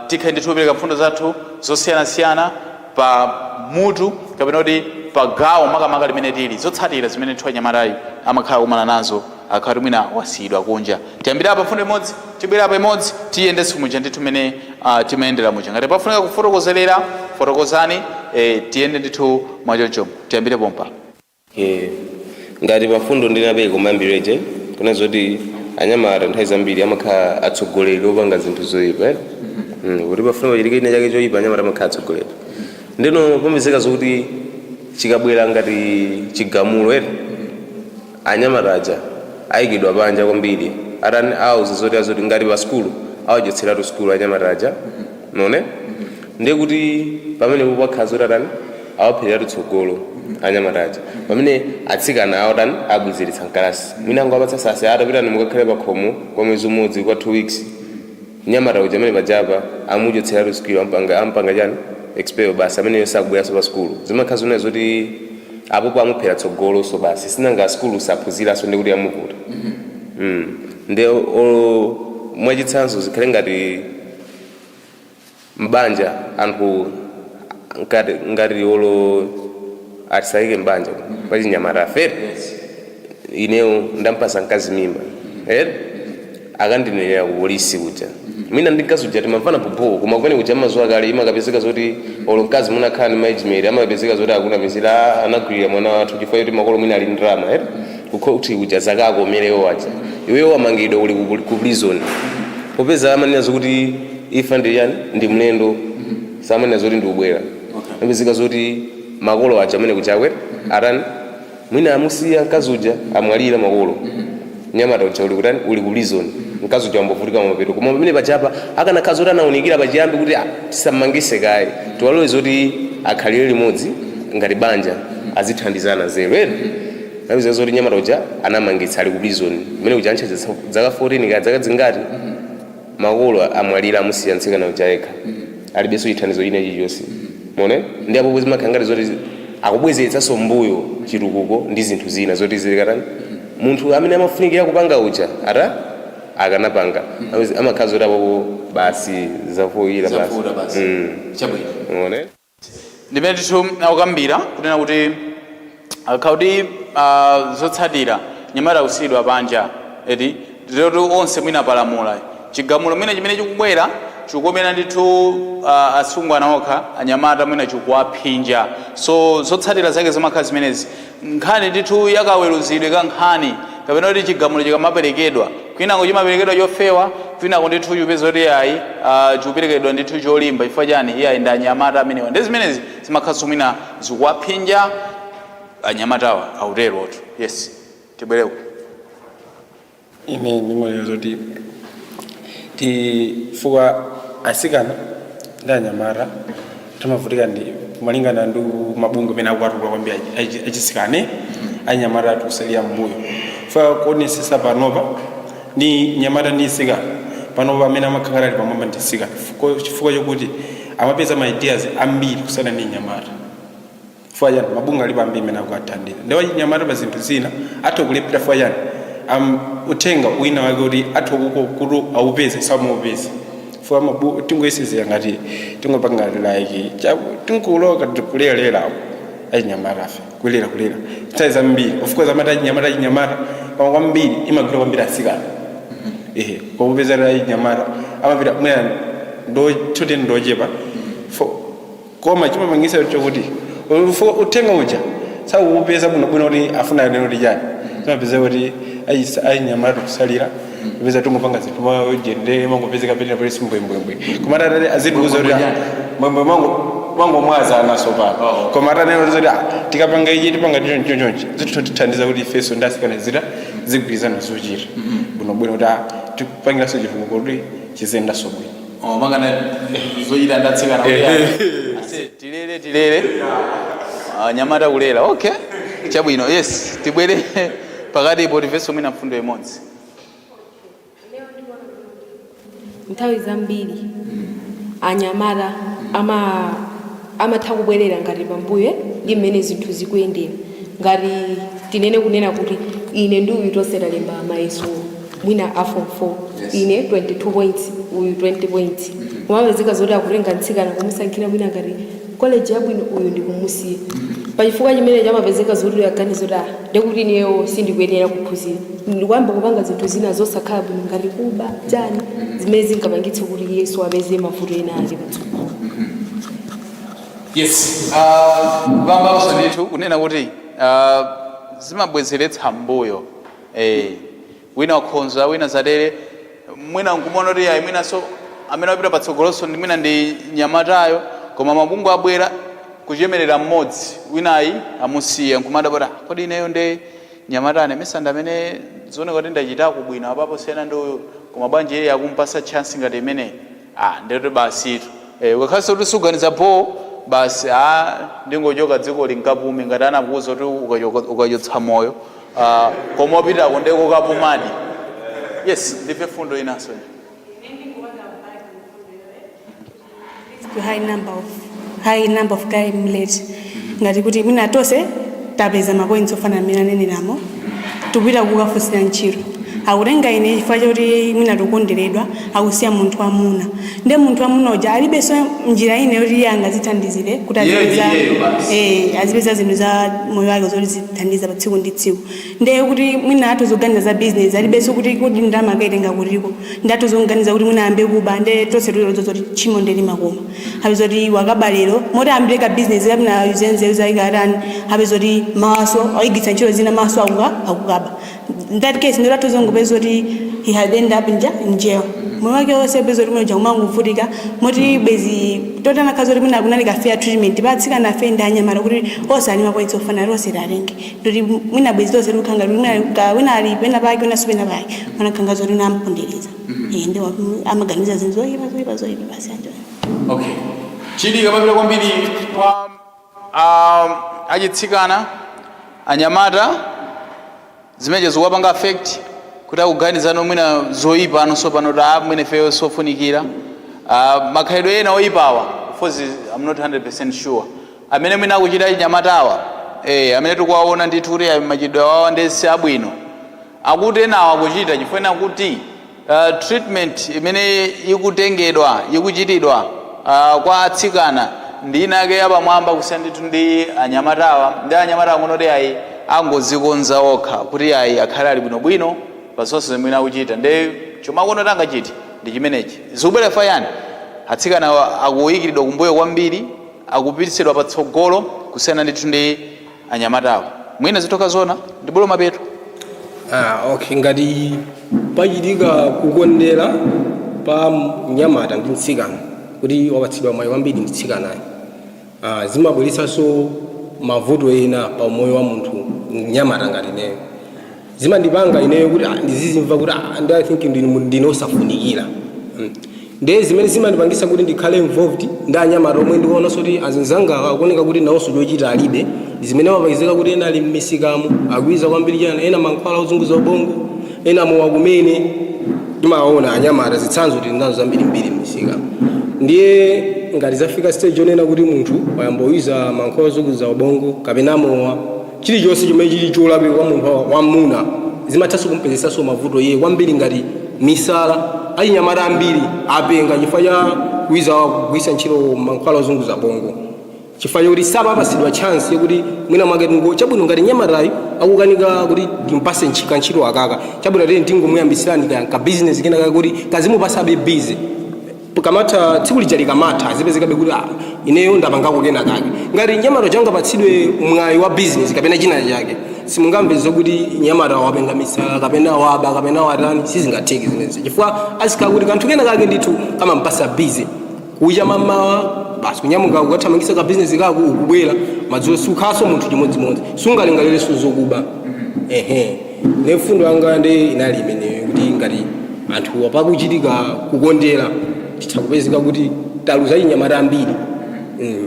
tikhale ndithu kupereka mfundo zathu zosiyanasiyana pa mutu kapena kuti pa gawo makamaka limene tili zotsatira zimene ndithu anyamatayi amakhala kumana nazo akhati mwina wasiyidwa kunja. Tiyambira pa mfundo imodzi tibwera pa imodzi tiyendenso muja ndithu mmene timayendera muja. Ngati pafunika kufotokozerera fotokozani tiyende ndithu mwachoncho. Tiyambire pompa. Ngati pafundo ndinabe kumayambireje kuna zoti anyamata nthawi zambiri amakhala atsogoleri opanga zinthu zoyipa kuti pafuna pachitike ine chake choyipa anyamata amakhala atsogoleri. Ndino pomezeka zokuti chikabwera ngati chigamulo anyamata aja ayikidwa panja kwambiri atani auze zoti ngati pa skulu awadyetseratu skulu anyamata aja none ndiye kuti pamene pakhala zoti atani awaphereratu tsogolo anyamata aja pamene atsikana awo tani abwiziritsa mkalasi mwinango apatsa sasi atapitani mukakhale pa khomo kwa mwezi umodzi kwa 2 weeks nyamata uja amene pajapa amudyetseratu skulu ampanga chani expel basi amene sakubweranso pa skulu zimakhala zone zoti apopo amuphera tsogolo so basi sinanga skulu saphunziraso ndi kuti amuvuta nde mwachitsanzo zikhale ngati mbanja anthu ngati olo atisayike mbanja pachinyamata afere ineyo ndampasa mkazi mimba akandinenera kupolisi kuja mina ndinkazuja timamvana popo koma kwene kuja mazuwa kale imakapezeka zoti olo mkazi munakhala ndi maijimeri amakapezeka zoti akuna mizira anagwirira mwana wathu chifukwa choti makolo mwina ali ndrama kuti kuja zakakomerewo aja iweyo amangidwa uli ku prison popeza amanena zokuti ifa ndi yani ndi mlendo samanena zoti ndikubwera amapezeka zoti makolo aja amene kuchakwe atani mwina amusiya mkazuja amwalira makolo nyamata uja uli ku prison mkazuja wambovutika mapeto koma pamene pachapa akanakhala zoti anawunikira pachiyambi kuti tisamangise kaye tiwalole zoti akhalire limodzi ngati banja azithandizana zero napeza zoti nyamata uja anamangitsa ali ku prison pamene kuja antchaza zaka 14 kaya zaka zingati makolo amwalira amusiya mtsikana uja yekha alibenso chithandizo china chilichonse mone ndi apo zimakhala ngati zoti akubwezeretsanso mbuyo chitukuko ndi zinthu zina zoti zilikatani munthu amene amafunikira kupanga uja akanapanga amakhala zoti apopo basi zafoyira basi mone ndimene tithu akukambira kunena kuti akakhala kuti zotsatira nyamata kusiyidwa panja toti onse mwina palamula chigamulo mwina chimene chikubwera chikukomera ndithu asungwana okha anyamata mwina chikuwaphinja so zotsatira zake zimakhala zimenezi nkhani ndithu yakaweruzidwe ka nkhani kapena kuti chigamulo chikamaperekedwa kwinako chimaperekedwa chofewa kwinako ndithu chipeza kuti ayi chikuperekedwa ndithu cholimba chifukwa chani iyayi ndi anyamata amenewa ndi zimenezi zimakhalanso mwina zikuwaphinja anyamatawa auterotu. Yes, tibwereko ine ndimolera zoti tifukwa asikana ndi anyamata timavutika ndi malingana ndi mabungwe amene akuwatula kwambiri achisikane anyamata atiusalira mmuyo fa kuonesesa panopa ni nyamata ndi sikana panopa amene amakhala ali pamwamba ndi sikana chifukwa chokuti amapeza ma ideas ambiri kusana ndi nyamata fwa yani mabungwe alipo ambiri amene akuwathandira ndiwo nyamata pa zinthu zina atha kulepera fwa yani utenga wina wake kuti atha kuti aupeze samuupeze fwa mabu tingoyesezera ngati tingopanga like tinkuloka tikulera achinyamata afe kulera nthawi zambiri of course amati achinyamata koma kwambiri imagwira kwambiri asikana kwaupeza achinyamata amapita mwina choti ndochepa koma chimapangisa chokuti utenga uja sakuupeza bwinobwino kuti afuna neno lijani chimapeza kuti achinyamata kusalira peza tumupanga zinthu ujende mangopezeka pena polisi mbwembwembwe koma atati azitiuza kuti mbwembwe mangomwaza naso pano koma atanena kuti tikapanga ichi tipanga chonchonchi zitithandiza kuti ifeso ndasikana zita zigwirizana zochita bwinobwino kuti tipangiranso chifungo kuti chizendaso bwino mangana zochita ndatsikana tilere nyamata kulera okay chabwino yes tibwere pakati ipo tifeso mwina mfundo imodzi nthawi zambiri anyamata amatha kubwerera ngati pambuyo ndi mmene zinthu zikuyendera ngati tinene kunena kuti ine ndi uyu tonse talemba mayeso mwina a form 4 ine 22 points uyu 20 points kumapezeka zoti akutenga mtsikana kumusankhira mwina ngati college yabwino uyu ndikumusiya pachifukwa chimene chamapezeka zoti aganiza kuti ndekuti ineyo sindikuyenera kuphunzira ndikuyamba kupanga zinthu zina zosakhala bwino ngati kuba chani zimene zinkapangitsa kuti yesu apeze mavuto ena ake patsogolo. Yes, vambaso ndithu kunena kuti zimabwezeretsa mbuyo wina wakhonza wina zatere mwina nkumona kuti ayi mwinaso amene wapita patsogoloso ndi mwina ndi nyamatayo koma mabungu abwera kuchemerera mmodzi winayi amusiya nkumada bora kodi ineyo ndi nyamatane misanda amene zioneka kuti ndachitako bwino apapo sena ndi uyo koma bwanji iye akumpasa chance ngati imene ndikuti basitu ukakhalanso kuti suganiza po basi ndingochoka dziko linkapume ngati anakuuza kuti ukachotsa moyo koma wapitako ndekukapumadi yes ndife fundo inaso high number of guy mlete ngati kuti mwina tonse tapeza mapoints ofana amene anenelamo tupita kukafusira ntchito akutenga ine chifukwa choti mwina tikonderedwa akusiya munthu wamuna nde munthu wamuna uja alibenso njira ine yoti iye angazithandizire kuti azipeza zinthu za moyo wake zoti zithandiza pa tsiku ndi tsiku nde kuti mwina atozoganiza za business alibenso kuti ndalama akaitenga kutiko ndi atozoganiza kuti mwina ambe kuba nde tonse tuliro zoti tchimo ndeli makoma apezoti wakabalero moti ambire ka business kapena yuzenze zaikatani apezoti mawaso aigitsa ntchito zina mawaso akukaba in that case ndo latozongopeza kuti he had ended up in jail moyo wake wonse peza kuti mmoja umangovutika moti bwezi totana kazo kuti mwina kunali ka fair treatment patsika na fair ndanyamala kuti osali mapoints ofana rose talenge ndoti mwina bwezi tonse lukhanga wina ali pena pake wina supena pake mwana khanga zoti nampondereza ndi amaganiza zinzo zoipa basi anjo okay chidi kapapira kwambiri kwa achitsikana anyamata zimeje zikuwapanga affect kuti akuganizana mwina zoyipa anonso pano kuti mwine feyo sofunikira makhalidwe ena oyipawa of course I'm not 100% sure amene mwina akuchita nyamatawa amene tikuwaona ndithu kuti machidwe awawa ndesi abwino akuti enawo akuchita chifukwa kuti treatment imene ikutengedwa ikuchitidwa kwa atsikana ndi inake yapamwamba kusiyana ndithu ndi anyamatawa ndi anyamatawa ngono kuti ayi angozikonza okha kuti ayi akhale ali bwinobwino pasonse zimene akuchita nde chomakono tangachiti ndi chimenechi zikubwera fayani atsikana akuyikiridwa kumbuyo kwambiri akupititsidwa patsogolo kusiyana ndithu ndi anyamatawa mwina zitoka zona ndi bolo mapeto okay ngati pachitika kukondera pa mnyamata ndi mtsikana kuti wapatsidwa mwayi wambiri mtsikanayo zimabweretsanso mavuto ena pa moyo wa munthu mnyamata ngati ineyo zimandipanga ineyo kuti ndizizimva kuti I think ndinosafunikira nde zimene zimandipangisa kuti ndikhale involved ndi anyamata omwe ndikuona kuti azinzanga akuoneka kuti nawonso chochita alibe zimene mapezeka kuti ena ali mmisikamu akwiza kwambiri chana ena mankhwala ozunguza ubongo ena mowa kumene timaona anyamata zitsanzo kuti ndazo zambirimbiri mmisikamu ndiye ngati zafika stage onena kuti munthu wayambowiza mankhwala ozunguza ubongo kapena mowa chilichonse chomwe chili cholabwika kwa munthu wamuna zimathanso kumpezesanso mavuto iye kwambiri ngati misala achinyamata ambiri apenga chifukwa cha kugwiritsa ntchito mankhwala ozunguza ubongo chifukwa chokuti sapapatsidwa chance yakuti mwina mwake chabwino ngati nyamatayo akukanika kuti timpase ntchito akaka chabwino tene tingomuyambitsirani ka business kena kake kuti kazimupasabe busy kamata tsiku lija likamata zipezekabe kuti ineyo ndapangako kena kake ngati nyamata changa patsidwe mwayi wa business kapena china chake simungamveze kuti nyamata wapenga misala kapena waba kapena watani sizingatheki zimenezi chifukwa azikhala kuti kanthu kena kake ndithu kamampasa busy kuja mamawa basi kunyamuka ukathamangisa ka business kako ukubwera madzulo sukhaso munthu chimodzimodzi sungalingalire zokuba nefundo yanga ndi inali imeneyo kuti ngati anthu apakuchitika kukondera chitakupezeka kuti taluza inyamata ambiri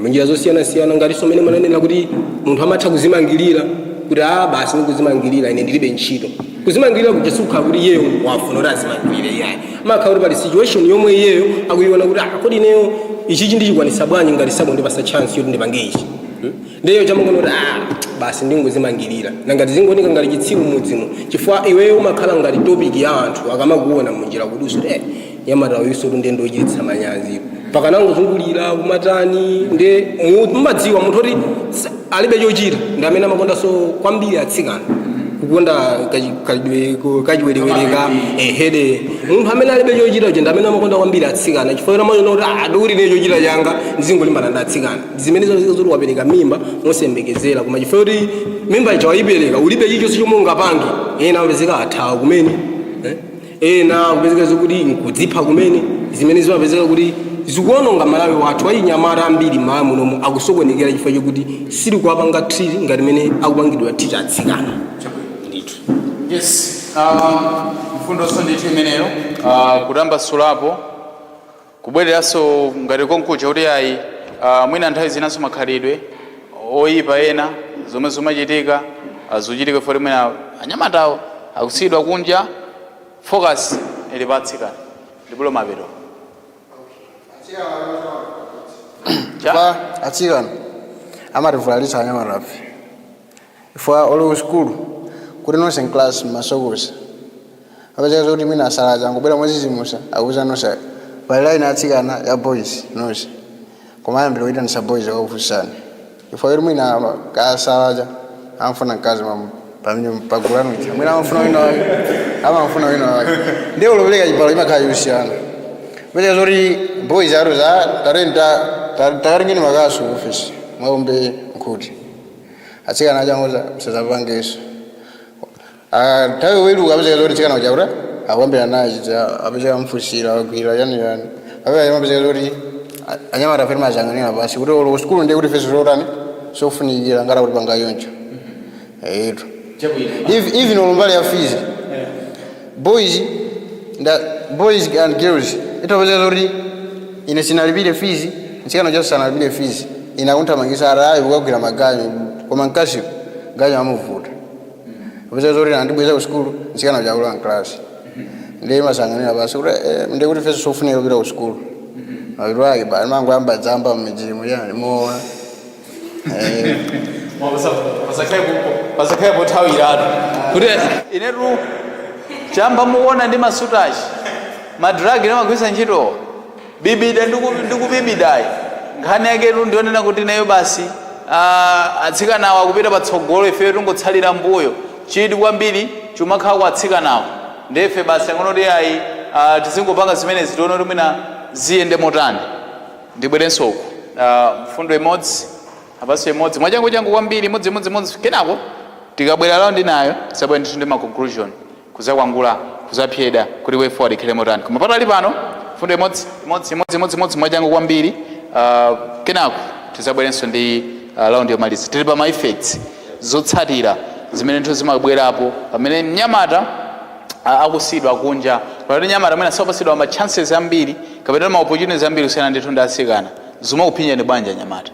munjira zosiyana-siyana ngati somene mananena kuti munthu amatha kuzimangirira kuti basi ndikuzimangirira ine ndilibe ntchito kuzimangirira kuja sikukhala kuti iyeyo wafuna kuti azimangirire iyayi amakhala kuti pali situation yomwe iyeyo akuiona kuti kodi ineyo ichichi ndichikwanisa bwanji ngati sabo ndipasa chance yoti ndipange ichi ndiyo chamangono kuti basi ndingozimangirira nangati zingonika ngati chitsiku mudzimu chifukwa iweyo umakhala ngati topic ya anthu akamakuona munjira kuti nyamata wiso ndi ndochititsa manyazi pakanango zungulira kumatani ndi mumadziwa munthu kuti alibe chochita ndi amene amakondanso kwambiri atsikana kukonda kachiwerewere hede munthu amene alibe chochita uja ndi amene amakonda kwambiri atsikana chifukwa amaona kuti adikuli ne chochita changa ndizingolimbana ndi atsikana zimene zoti wapereka mimba mosembekezera koma chifukwa kuti mimba icha wayipereka ulibe chilichonse chomwe ungapange ena amapezeka athawa kumene ena kupezeka zokuti nkudzipha kumene zimene zimapezeka kuti zikuononga malawi wathu ayinyamata ambiri maya munomu akusokonekera chifukwa chokuti sili kuwapanga triri ngati mene akupangidwa ticha atsikana ndithu. Yes, mfundo ndithu imeneyo kutambasulapo kubwereranso ngati konkuja kuti ayi mwina nthawi zinanso makhalidwe oyipa ena zomwe zimachitika zochitika foti mwina anyamatawo akusidwa kunja focus ili pa atsikana ndibulo mapeto atsikana amativulalitsa anyamatafe ifwa oli kuskulu kuti nonse mklasi mmasokosa apezeka zoti mwina asalaza angubwera mwazizimusa akuza nonse pali line atsikana ya boys nonse koma ayambira kuyitanisa boys akakufusana ifwa kuti mwina kasalaza amafuna mkazi pagulanuja mwina amafuna wina wake ndiye ulopeleka chipalo imakhala yosiyana pezeka zoti boys aruza takaringeni makasu office mwaombe mkhuti atsikana achangoza msazapangeso nthawi weluka apezeka zoti tsikana kuchakuta akuambira naye apezeka mfusira agwira yani apezeka zoti anyamata feri mazang'anira pasi kuti olo kuskulu ndiye kuti fesi zotani sofunikira ngati kuti pangayonjo eto even olombali ya fees boys and girls itapezeka zoti ine sinalipire fees nsikana chaso sanalipire fees inakunthamangisa arayi kukagwira maganyu koma mkasi ganyu amuvuta apezeka zoti andibweza kuskulu nsikana kuchakula mklasi ndiye masang'anira pasi kuti ndiye kuti fesi sofunikira kupita kuskulu mavitu ake bali mangu amba dzamba mmijimu yani moona pasakhepo nthawi iratu kuti inetu chamba muona ndi masutachi madragi namagwisa ntchito bibida ndikubibidayi nkhani yaketu ndionena kuti nayo basi atsikanawo akupita patsogolo ife tungotsalira mbuyo chidi kwambiri chumakhala kwa atsikanawo ndefe basi ang'ono kuti ayi tizingopanga zimene zitiona kuti mwina ziyende motani ndibwerenso uku mfundo imodzi apaso imodzi mwachangu kwambiri imodzi kenako tikabwera lawo ndinayo tisabwera ndithu ndi maconclusion kuzakwangula kuzapyeda kuti way forward ikhale motani koma patali pano mfundo imodzi mwachangu kwambiri kenako tizabwerenso ndi raundi yomaliza tili pa ma-effects zotsatira zimene nthu zimabwerapo pamene mnyamata akusidwa kunja kuti nyamata mwina sapasidwa ma chances ambiri kapena ma opportunities ambiri kusiyana ndithu ndi atsikana zuma kuphinja ni bwanja nyamata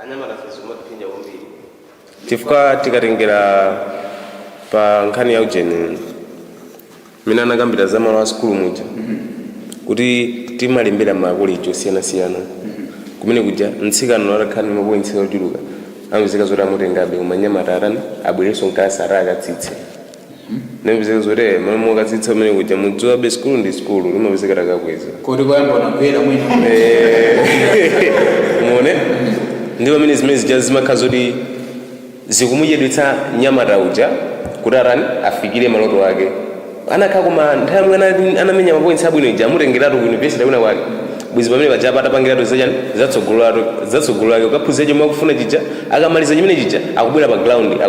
anyamata zuma kuphinja kwambiri chifukwa tikatengera pa nkhani ya ujeni mina anakambira za malo a skulu muja kuti timalembera makoleji osiyana-siyana kumene kuja mtsikana atakhani mapointsika ochuluka amapezeka zoti amutengabe koma nyamata atani abwerenso mkalasi ati akatsitse nemapezeka zoti malomo akatsitsa umene kuja mudziwabe skulu ndi skulu limapezeka takakweza kuti koyambona kuyera mwina muone ndi pamene zimene zija zimakhala zoti zikumuchedwetsa nyamata uja kuti atani afikire maloto ake anakhala koma nthawi mwana anamenya mapoints abwino ija amutengeratu ku university kuna wake bwizi pamene pajapa atapangiratu zachani zatsogolo lake ukaphunzira chomwe akufuna chija akamaliza chimene chija akubwera pa ground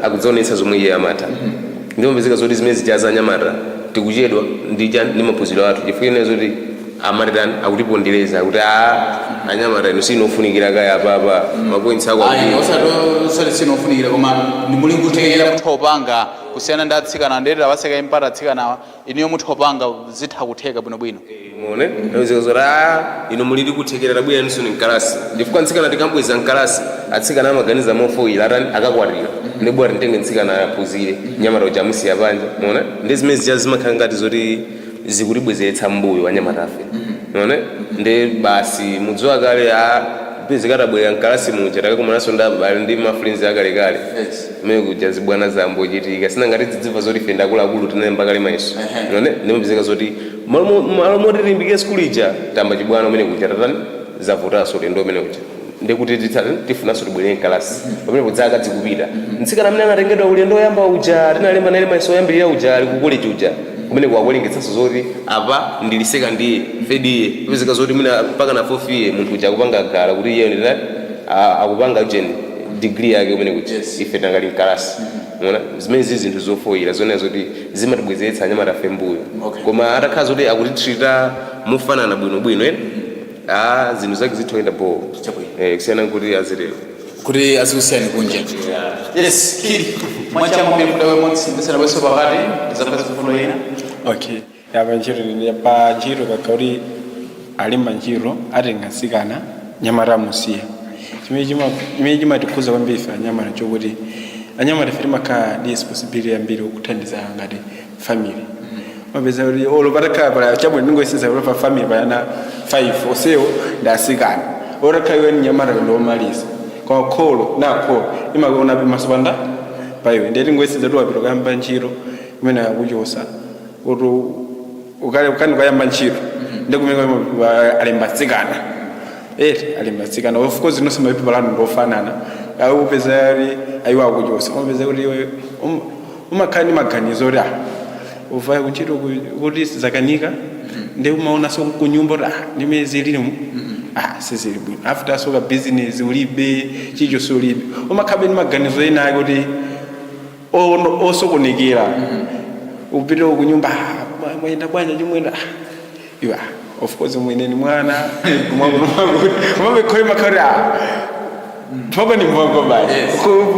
akudzaonetsa zomwe iye amatha ndipo mapezeka zoti zimene zija za anyamata tikuchedwa ndi maphunziro athu chifukwa zoti amatirani akutipondereza kuti anyamata ino sinofunikira kaya apapa mapoints ako osati sinofunikira koma muli kutekera muthopanga kusiyana ndi atsikana ndetera waseka impata atsikanawa iniyo muthopanga zitha kutheka bwinobwino mone nozozora ino mulidi kuthekerera bwino nisoni mkalasi ndifukwa nsikana tikambweza mkalasi atsikana amaganiza mofoira atani akakwatira ndibwera ntenge nsikana aphunzire nyamata ujamusiya panja mone ndezimezi zimakhala ngati zoti zikulibwezeretsa mbuyo wanyamata afe mone ndi basi mudziwa kale pezikatabwera mkalasi muja takakumanaso ndabale ndi mafriends akalekale mmene kuja zibwana zambo chitika sina ngati zidziva zoti fe ndakuluakulu tinalemba kale maiso mone ndimapezeka zoti malo moti tilimbike skulu ija tamba chibwana umene kuja tatani zavutaso lendo umene kuja ndikuti tifunanso tibwere mkalasi pamene kudzaka dzikupita nsikana amene anatengedwa ulendo oyamba uja tinalemba naye maiso oyambirira uja ali ku college uja kumene kwakulengetsanso zoti apa ndiliseka ndiye fediye kupezeka zoti mwina mpaka na 4th year munthu uja akupanga gala kuti iye ndinati akupanga ujeni degree yake kumene kuti ife tangali mkalasi mona zimene zizi zinthu zofoyira zone zoti zimatibwezeretsa anyamata afe mbuyo koma atakhala zoti akutitrita mufanana bwinobwino zinthu zake zithoyenda po kusiyana kuti azilero kuti azikusiyani kunja yes kili mwachama mmefuda wemotsi ndisana bweso pakati ndizapeza kufundo ina okay yapa njiro kakauri alimba njiro atengasikana nyamata musiya chimene chimatikuza kwambiri ife anyamata chokuti anyamata feri makhala ndi responsibility yambiri kuthandiza ngati family mapeza kuti olopatakhala pala chabwe ndingoyisiza kuti pa family payana 5 osewo ndasikana otakhala iwe nyamata ndomaliza kwa kholo imakuona masopanda paiwe ndeti ngoyisiza tuwapita kuyamba ntchito imene akuchosa kuti ukani kuyamba ntchito ndikumene alimbatsikana alimbatsikana of course inosema ipi palano ndofanana upeza ali ayiwa akuchosa umapeza kuti iwe umakhala ndi maganizo kuti uvaya kuntchito kuti zakanika ndi umaona so kunyumba kuti ndimene zililimu sizili bwino after soka business ulibe chicho solibe umakhabe ndi maganizo ena ake kuti osokonekera upite kunyumba mwenda bwanja chimwenda iwa of course mweneni mwana umabekhoye makhari poko ni mbongo basi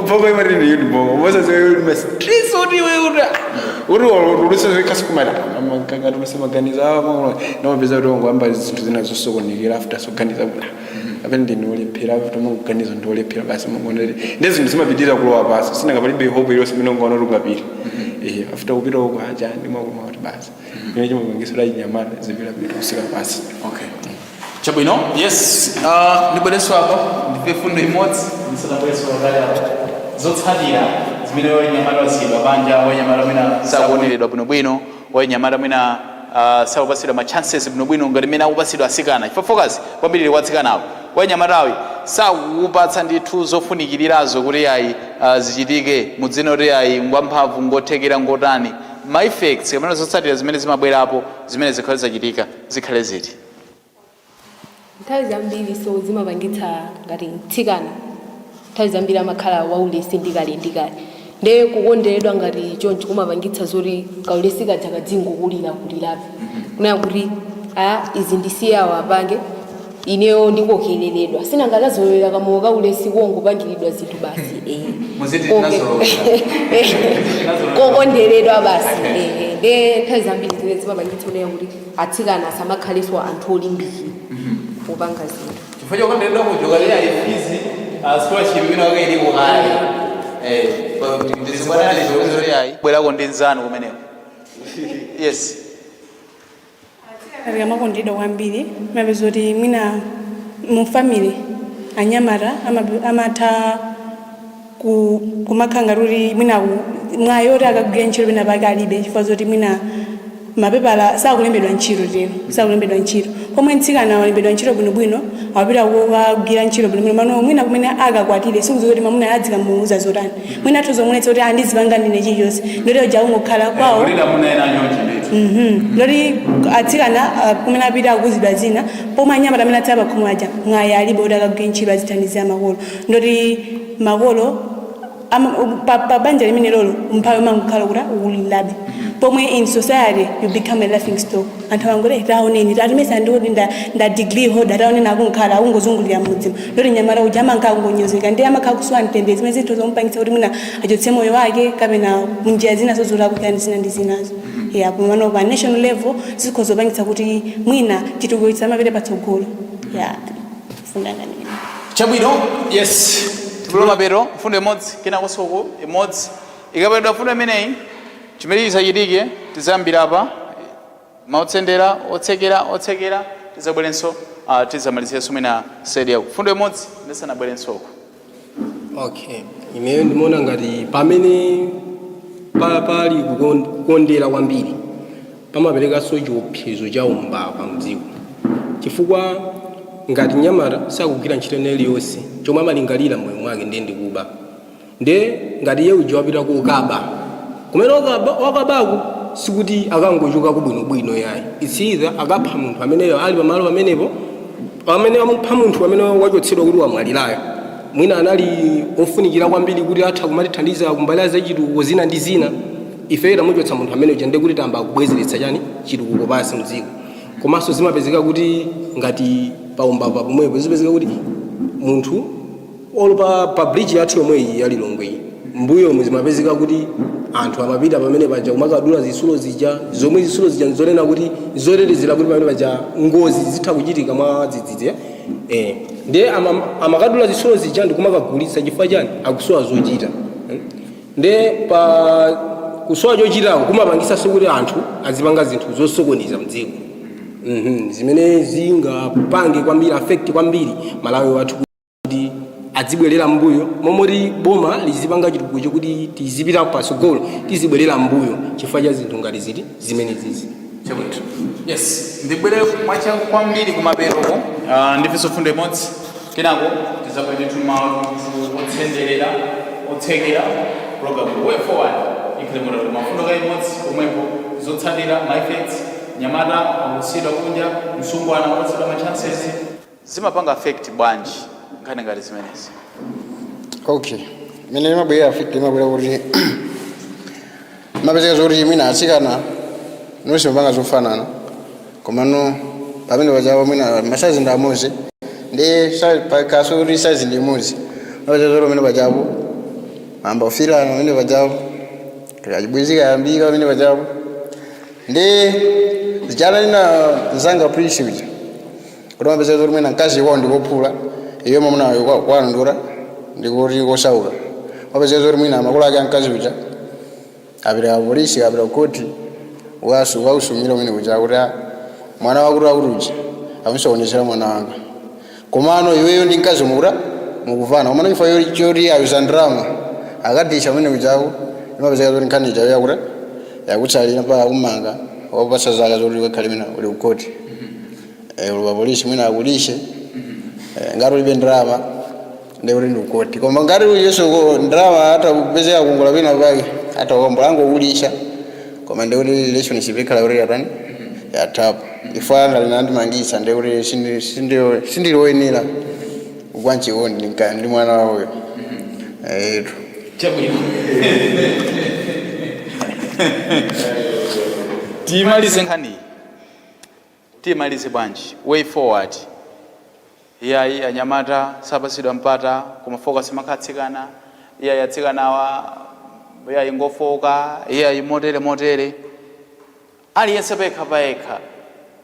poko imari ni yudi mbongo mosa zewe yudi stress odi we uri uruso kasukumara amanganga tumesema ganiza na mabeza rongo amba zinthu zinazosokonekera after soganiza bula apende ndinole phira tomuganiza ndole phira basi mungonere ndezi ndizimapitira kulowa basi sina ngapalibe hope yose minongono lungapiri after kupita uko aja ndimwakuma kuti basi ine chimangisa nyamata zipira bitu usika basi okay chabwino yes ndibwereso apa ndipe fundo imodzi ndisadabwereso wakale apa zotsatira zimene wenyamata wasidwa banja wenyamata mwina sakuoneredwa bwinobwino wenyamata mwina sakupasidwa ma chances bwinobwino ngati mene akupasidwa asikana chifukwa focus kwambiri likwatsikanawo wenyamatawi sakupatsa ndithu zofunikirirazo kuti ayi zichitike mudzina kuti ayi ngwamphamvu ngothekera ngotani ma effects kamene zotsatira zimene zimabwerapo zimene zikhale zachitika zikhale ziti nthawi zambiri so zimapangitsa ngati mtsikana nthawi zambiri amakhala waulesi ndikale nde kukonderedwa ngati choncho kumapangitsa zoti kaulesi kaja kadzingokulirakulirabe kunaya kuti izi ndisiyawo apange ineyo ndikokereredwa sina ngalazolela kamoka ulesi wongopangiridwa zinthu basi kokonderedwa basi nde nthawi zambiri zimene zimapangitsa kunaya kuti atsikana asamakhaliswa anthu olimbikira kupanga zinthu chifukwa chokonderedwa kujokalera ifizi scholarship imene wakailipo kale bwerako ndi nzanu kumeneko yes katika makondedwa kwambiri mapeza kuti mwina mu family anyamata amatha kumakhanga kuti mwina mwayo kuti akagwira ntchito pena pake alibe chifukwa zoti mwina mapepala sakulembedwa ntchito tero sakulembedwa ntchito pomwe mtsikana walembedwa ntchito bwinobwino awapita kukagwira ntchito bwinobwino mano mwina kumene akakwatire sikuzoti mamuna adzikamuuza zotani mwina atozomwetsa kuti andizipanga ndine chilichonse ndoti oja kungokhala kwawo ndoti atsikana kumene apita akuzidwa zina pomwe anyamata amene atsala pakhomo aja mwayi alibe kuti akagwire ntchito azithandizira makolo ndoti makolo pa banja limene lolo mphawi mangokhala kuti ukulilabe pomwe in society you become a laughing stock anthu angole taoneni tatimesa ndikuti nda degree holder taoneni akunkhala akungozungulira mudzima ndoti nyamara uja amanka ngonyozeka ndi amakhala kuswa mtendere zimene zinthu zomupangitsa kuti mwina achotse moyo wake kapena munjira zina zozula kuti zina ndi zinazo ya pomano pa national level zikhozopangitsa kuti mwina titukuitsa mapita patsogolo ya funda ngani chabwino yes tikulola pero mfundo imodzi kena kosoko imodzi ikapedwa mfundo imeneyi chimene chisachitike tizambira apa mautsendera otsekera tizabwerenso tizamalizirenso mwina sedi yako mfundo imodzi ndisanabwerensoko okay imeyo ndimaona ngati pamene pali kukondera kwambiri pamaperekanso chiopsezo cha umbava mdziko chifukwa ngati nyamata sakugwira ntchito iliyonse chomwe amalingalira moyo mwake ndiye ndikuba nde ngati iye uja wapita kukaba kumene wakabako sikuti akangochoka kubwinobwino yayi itsiza akapha munthu ameneyo ali pamalo pamenepo pamene amupha munthu amene wachotsedwa kuti wamwalirayo mwina anali ofunikira kwambiri kuti atha kumatithandiza kumbali za chitukuko zina ndi zina ife tamuchotsa munthu amene uja ndiye kuti tamba kubwezeretsa chani chitukuko pansi mdziko komanso zimapezeka kuti ngati paumbava pomwepo zimapezeka kuti munthu olo pa bridge yathu yomwe iyi ya Lilongwe mbuyo muzimapezeka kuti anthu amapita pamene paja kumakadula zitsulo zija zomwe zitsulo zija nzonena kuti zotetezera kuti pamene paja ngozi zitha kuchitika mwa dzidzidzi nde amakadula zitsulo zija ndikumakagulitsa chifukwa chani akusowa zochita nde pa kusowa chochitako kumapangisanso kuti anthu azipanga zinthu zosokoniza mdziko zimene zingapange kwambiri affect kwambiri Malawi wathu kuti azibwerera mbuyo momoti boma lizipanga chitukuko chokuti tizipita patsogolo tizibwerera mbuyo chifukwa cha zinthu ngati ziti zimene zizi chabwino yes ndibwere mwacha kwambiri kumaperoko ndifenso fundo imodzi kenako tizabwere tumawu otsenderera otsekera program way forward ikhilemera mafundo ga imodzi omwepo zotsatira my effects nyamata akusidwa kunja msungwana akusidwa ma chances zimapanga affect bwanji nkhani ngati zimenezi okay mene mabwera affect mabwera kuti mapezeka zoti mwina atsikana nonse mapanga zofanana komano pamene pajawo mwina masazi ndi amodzi ndi pakaso kuti sazi ndi imodzi mapezeka zoti pamene pajapo amba ufirana pamene pajapo kachibwezika yambika pamene pajapo ndi zijana nina nzanga appreciate kuti mapezeka zoti mwina mkazi wao ndikophula iyo mamuna kwanondora ndikuti kosauka mapezeka zoti mwina makolo ake amkazi uja apita polisi apita koti wausumira umene kuja kuti mwana wakuti uja amusokonezera mwana wanga komano iweyo ndi mkazi mukuta mukuvana komano ifa choti ayuza ndrama akadisha umene kujako imapezeka zoti nkhani ijayo yakuti yakutsalira mpaka kumanga wapasa zaka zoti wekhale mina uli kukoti uli pa polisi mwina akulishe ngati ulibe ndrama ndi uli ndikukoti koma ngati uliyenso ndrama atakupezeka kungola pina pake atakombola angokulisha koma ndi kuti relationship ikhala kuti yatani yathapo ifana linandimangisa ndi kuti sindiloyenera kukwanchikondi ndi mwana wawoyo etu chabwino timalize nkhani timalize bwanji way forward iyayi anyamata sapasidwa mpata koma focus makatsikana iyayi atsikanawa iyayi ngofoka iyayi motere aliyense payekha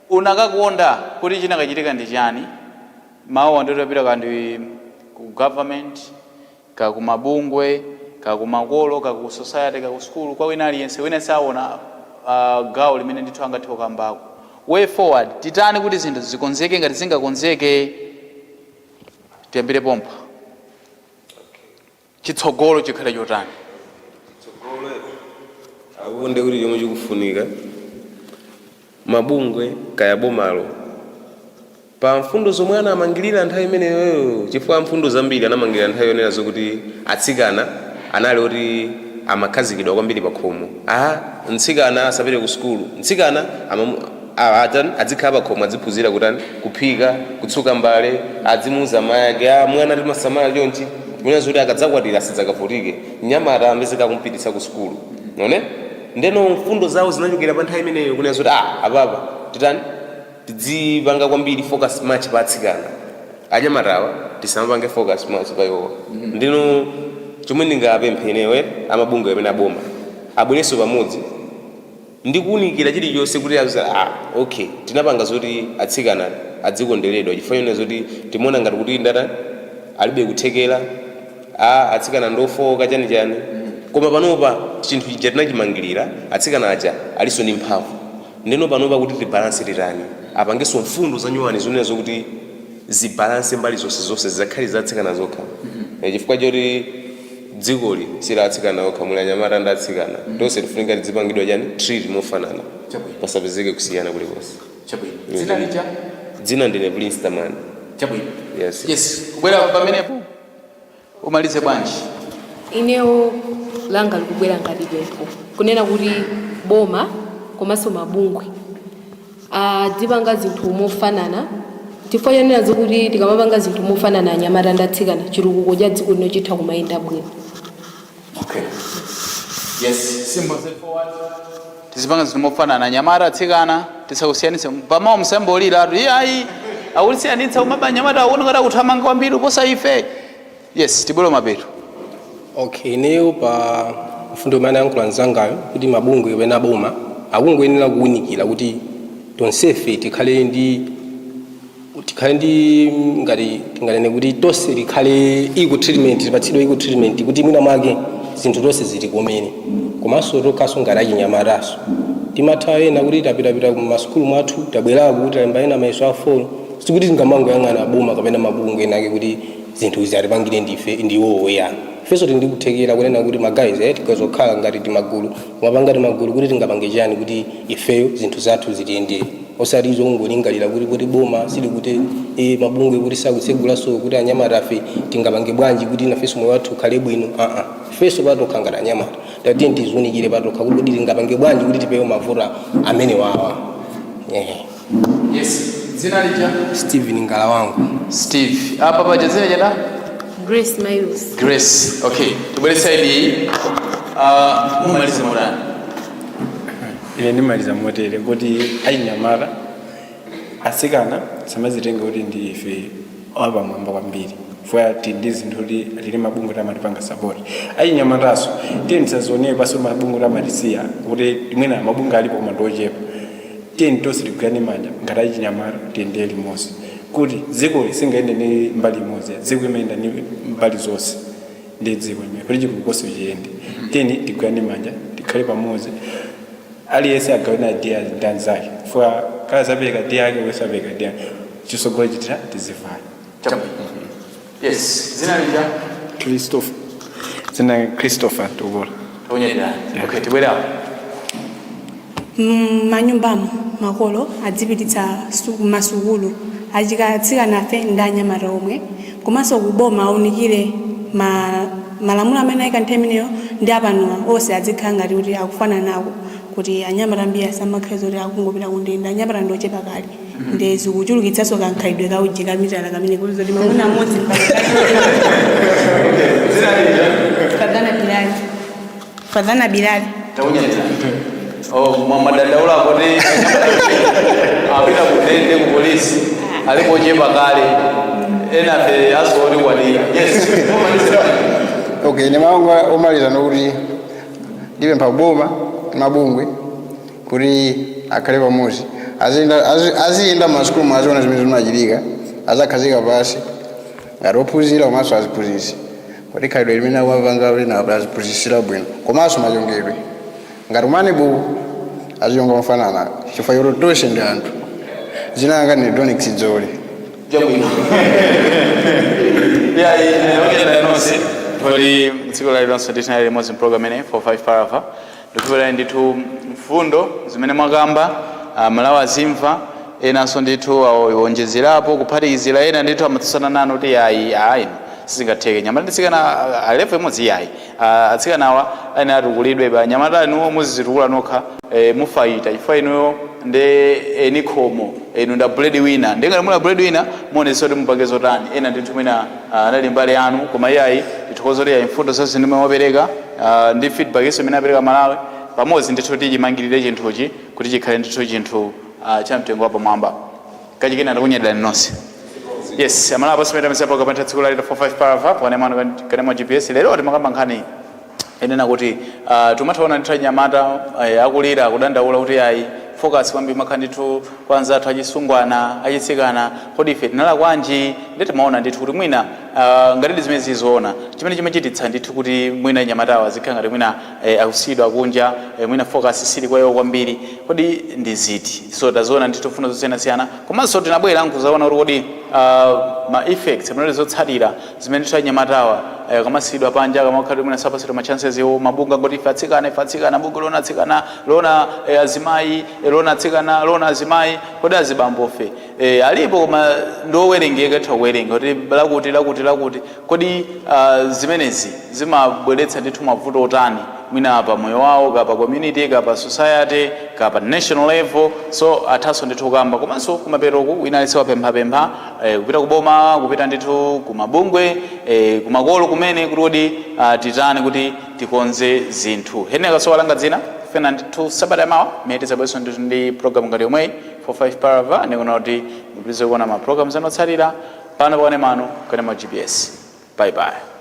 unakakonda kuti chinakachitika ndi chani mawu anditopita kandi ku government kakumabungwe kakumakolo kakusociety kakusukulu kwa wina aliyense wina saona gawo limene ndithu angathe kukambako way forward titani kuti zinthu zikonzeke ngati zingakonzeke tiyambire pompa chitsogolo chikhale chotani akunde kuti chomwe chikufunika mabungwe kaya bomalo pa mfundo zomwe anamangirira nthawi imeneyo chifukwa mfundo zambiri anamangirira nthawi yonena zokuti atsikana anali oti amakhazikidwa kwambiri pa khomo mtsikana asapite ku sukulu mtsikana adzikhala pa khomo adziphunzira kutani kuphika kutsuka mbale adzimuza mayi ake mwana timasamala chonchi kunena zoti akadzakwatira sidzakavutike mnyamata amezeka kumpititsa ku sukulu none ndeno mfundo zawo zinachokera pa nthawi imeneyo kunena zoti apapa titani tidzipanga kwambiri focus match pa atsikana anyamatawa tisamapange focus match pa iwo ndino chomwe ndingapemphenewe amabungwe amene aboma abwerenso pamodzi ndikuunikira chilichonse kuti okay tinapanga zoti atsikana adzikondweredwa chifukwa chonena zoti timaona ngati kuti ndata alibe kuthekera atsikana ndofoka chani koma panopa chinthu chija tinachimangirira atsikana aja aliso ndi mphamvu ndeno panopa kuti tibalanse titani apangenso mfundo zanyuwani zonena zokuti zibalanse mbali zonse zizakhale za atsikana zokha chifukwa choti dzikoli sila atsikana okha muli anyamata ndi atsikana tonse tifunika tidzipangidwa chani treat mofanana pasapezeke kusiyana kulikonse dzina ndine Blinsterman yes kubwera pamenepo umalize bwanji ineyo langa likubwera ngati pempho kunena kuti boma komanso mabungwe adzipanga zinthu mofanana chifukwa chonena zokuti tikamapanga zinthu mofanana anyamata ndi atsikana chitukuko cha dziko lino chitha kumayenda bwino. Okay. Yes, simple forward. Tizipanga zinthu mofanana anyamata atsikana tisakusiyanitse pamao msembolira atu ayi awulisiyanitsa umaba anyamata aone ngati akuthamanga kwambiri kuposa ife. Yes, tibwere mapeto. Okay, ineyo pa mfundo imene yankhula nzangayo kuti mabungwe kapena boma akungoyenera kuwunikira kuti tonsefe tikhale ndi ngati tinganene kuti tonse tikhale equal treatment tipatsidwe equal treatment kuti mwina mwake zinthu tonse zili komene komanso tokhaso ngati achinyamataso timatha ena kuti tapitapita ku masukulu mwathu tabwerako kuti talemba ena mayeso a folo sikuti tingamangoyang'ana boma kapena mabungwe enake kuti zinthu izi atipangire ndife ndiwowo ya ifenso tindikuthekera kunena kuti magayizi tikazokhala ngati timagulu kumapanga timagulu kuti tingapange chani kuti ifeyo zinthu zathu zitiyendere osati zongolingalira kuti boma sili kuti mabungwe kuti sakutsegulaso kuti anyamata afe tingapange bwanji kuti nafenso moyo wathu ukhale bwino ifenso patokha ngati anyamata tatiye tizunikire patokha kuti tingapange bwanji kuti tipewe mavuto amene wawa. Yes, dzina lija Steven Ngala wangu. Steve apa pajazira jada Grace Miles. Grace. Okay, tubwere side hii mumalize murani ine ndimaliza motere kuti achinyamata atsikana samazitenga kuti ndi ife apamwamba kwambiri funa ndi zinthu kuti tili mabungwe tamatipanga support achinyamataso tiye tisazionere paso mabungwe tamatisiya kuti mwina mabungwe alipo koma ndochepa tiye tonse tigwirane manja ngati achinyamata tiyendere limodzi kuti dziko lisingayende ndi mbali imodzi dziko imayenda ndi mbali zonse ndi dziko imene kuti chikukoso chiyende tiye tigwirane manja tikhale pamodzi aliyense agawana dia ndani zake funa kala sapeka dia yake wesapeka dia chisogolo chitira tizivale. Yes, zina lija Christopher Tubula. Okay, tibwera manyumbamo makolo adzipititsa masukulu achikatsikana afe ndi anyamata omwe komanso kuboma aunikire malamulo amene ayika nthawi imeneyo ndi apanowa onse adzikhala ngati kuti akufana nawo kuti anyamata ambiri asamakhazi kuti akungopita kundenda anyamata ndochepa kale ndezi kuchulukitsaso kankhalidwe kauji kamitala kamene kuti zoti mamuna amodzi Fadhana Bilali mwamadadaula kuti apita kundende ku polisi alipochepa kale enafe asori wadira. Yes. Okay, ni maungo omaliza nokuti ndibe mpaboma mabungwe kuti akhale pamodzi aziyenda masukulu mwaziona zimene zinachilika azakhazika pasi ngati ophunzira komanso aziphunzitsi kuti khalidwe limene akupanga lina aziphunzitsira bwino komanso machongedwe ngati umane buku aziyonga mofanana chifukwa choti tonse ndi anthu zina anga ni Donick Sidzole jabwino nonse toli dziko la lonse tinali limodzi mpulogalamu ineyi 45 parava ndikupera ndithu mfundo zimene mwakamba Malawi azimva enanso ndithu awonjezerapo kuphatikizira ena ndithu amatsutsana nanu kuti ayi sizingatheke nyamata nditsikana alefu imodzi yayi atsikanawa ene atukulidwe ba nyamata anuwo muzizitukula nokha mufaita chifukwa inuyo nde eni khomo enu nda breadwinner ndengati mula breadwinner muonesa kuti mupange zotani ena ndithu mwina anali mbali yanu koma iyayi tithokoza kuti mfundo zonse ndimwe mwapereka ndi feedback iso imene apereka Malawi pamodzi ndithu tichimangirire chinthuchi kuti chikhale ndithu chinthu cha mtengo wapamwamba kachikena ndakunyadirani nonse. Yes, Amalawi pasimeta msepo kapanta tsikula lita 45 parava pone mano kanema GPS lero timakamba nkhani enena kuti tumathaona ndithu anyamata akulira akudandaula kuti ayi focus kwambi makhanditu kwanza athu achisungwana achitsikana kodi ife tinala kwanji ndeti maona ndithu kuti mwina ngati zimene zizoona chimene chimachititsa ndithu kuti mwina nyamatawa zikhala ngati mwina akusidwa kunja mwina focus sili kwa iwo kwambiri kodi ndi ziti so tazoona ndithu funo zosiyanasiyana komanso tinabwera nkuzaona kuti kodi ma effects amene zotsatira zimene ndithu anyamatawa kamasidwa panja kamakhala mwina sapasidwa ma chances yo mabunga ngoti ife atsikana bungu lona atsikana lona azimayi lona atsikana lona azimayi kodi azibambofe alipo koma ndowerengeka thawerenga kuti lakuti kodi zimenezi zimabweretsa ndithu mavuto otani mwina pa moyo wawo kapa community kapa society kapa national level so athaso ndithu kukamba komanso kumaperoku wina alise wapemphapempha kupita kuboma kupita ndithu kumabungwe kumakolo kumene kuti titani kuti tikonze zinthu heneka so walanga dzina fena ndithu sabata yamawa miyetiza bweso ndithu ndi program ngati yomweyi 45 parava ndikuona kuti mupitize kuona ma programs anotsatira pano paone mano kanema GPS. Bye bye.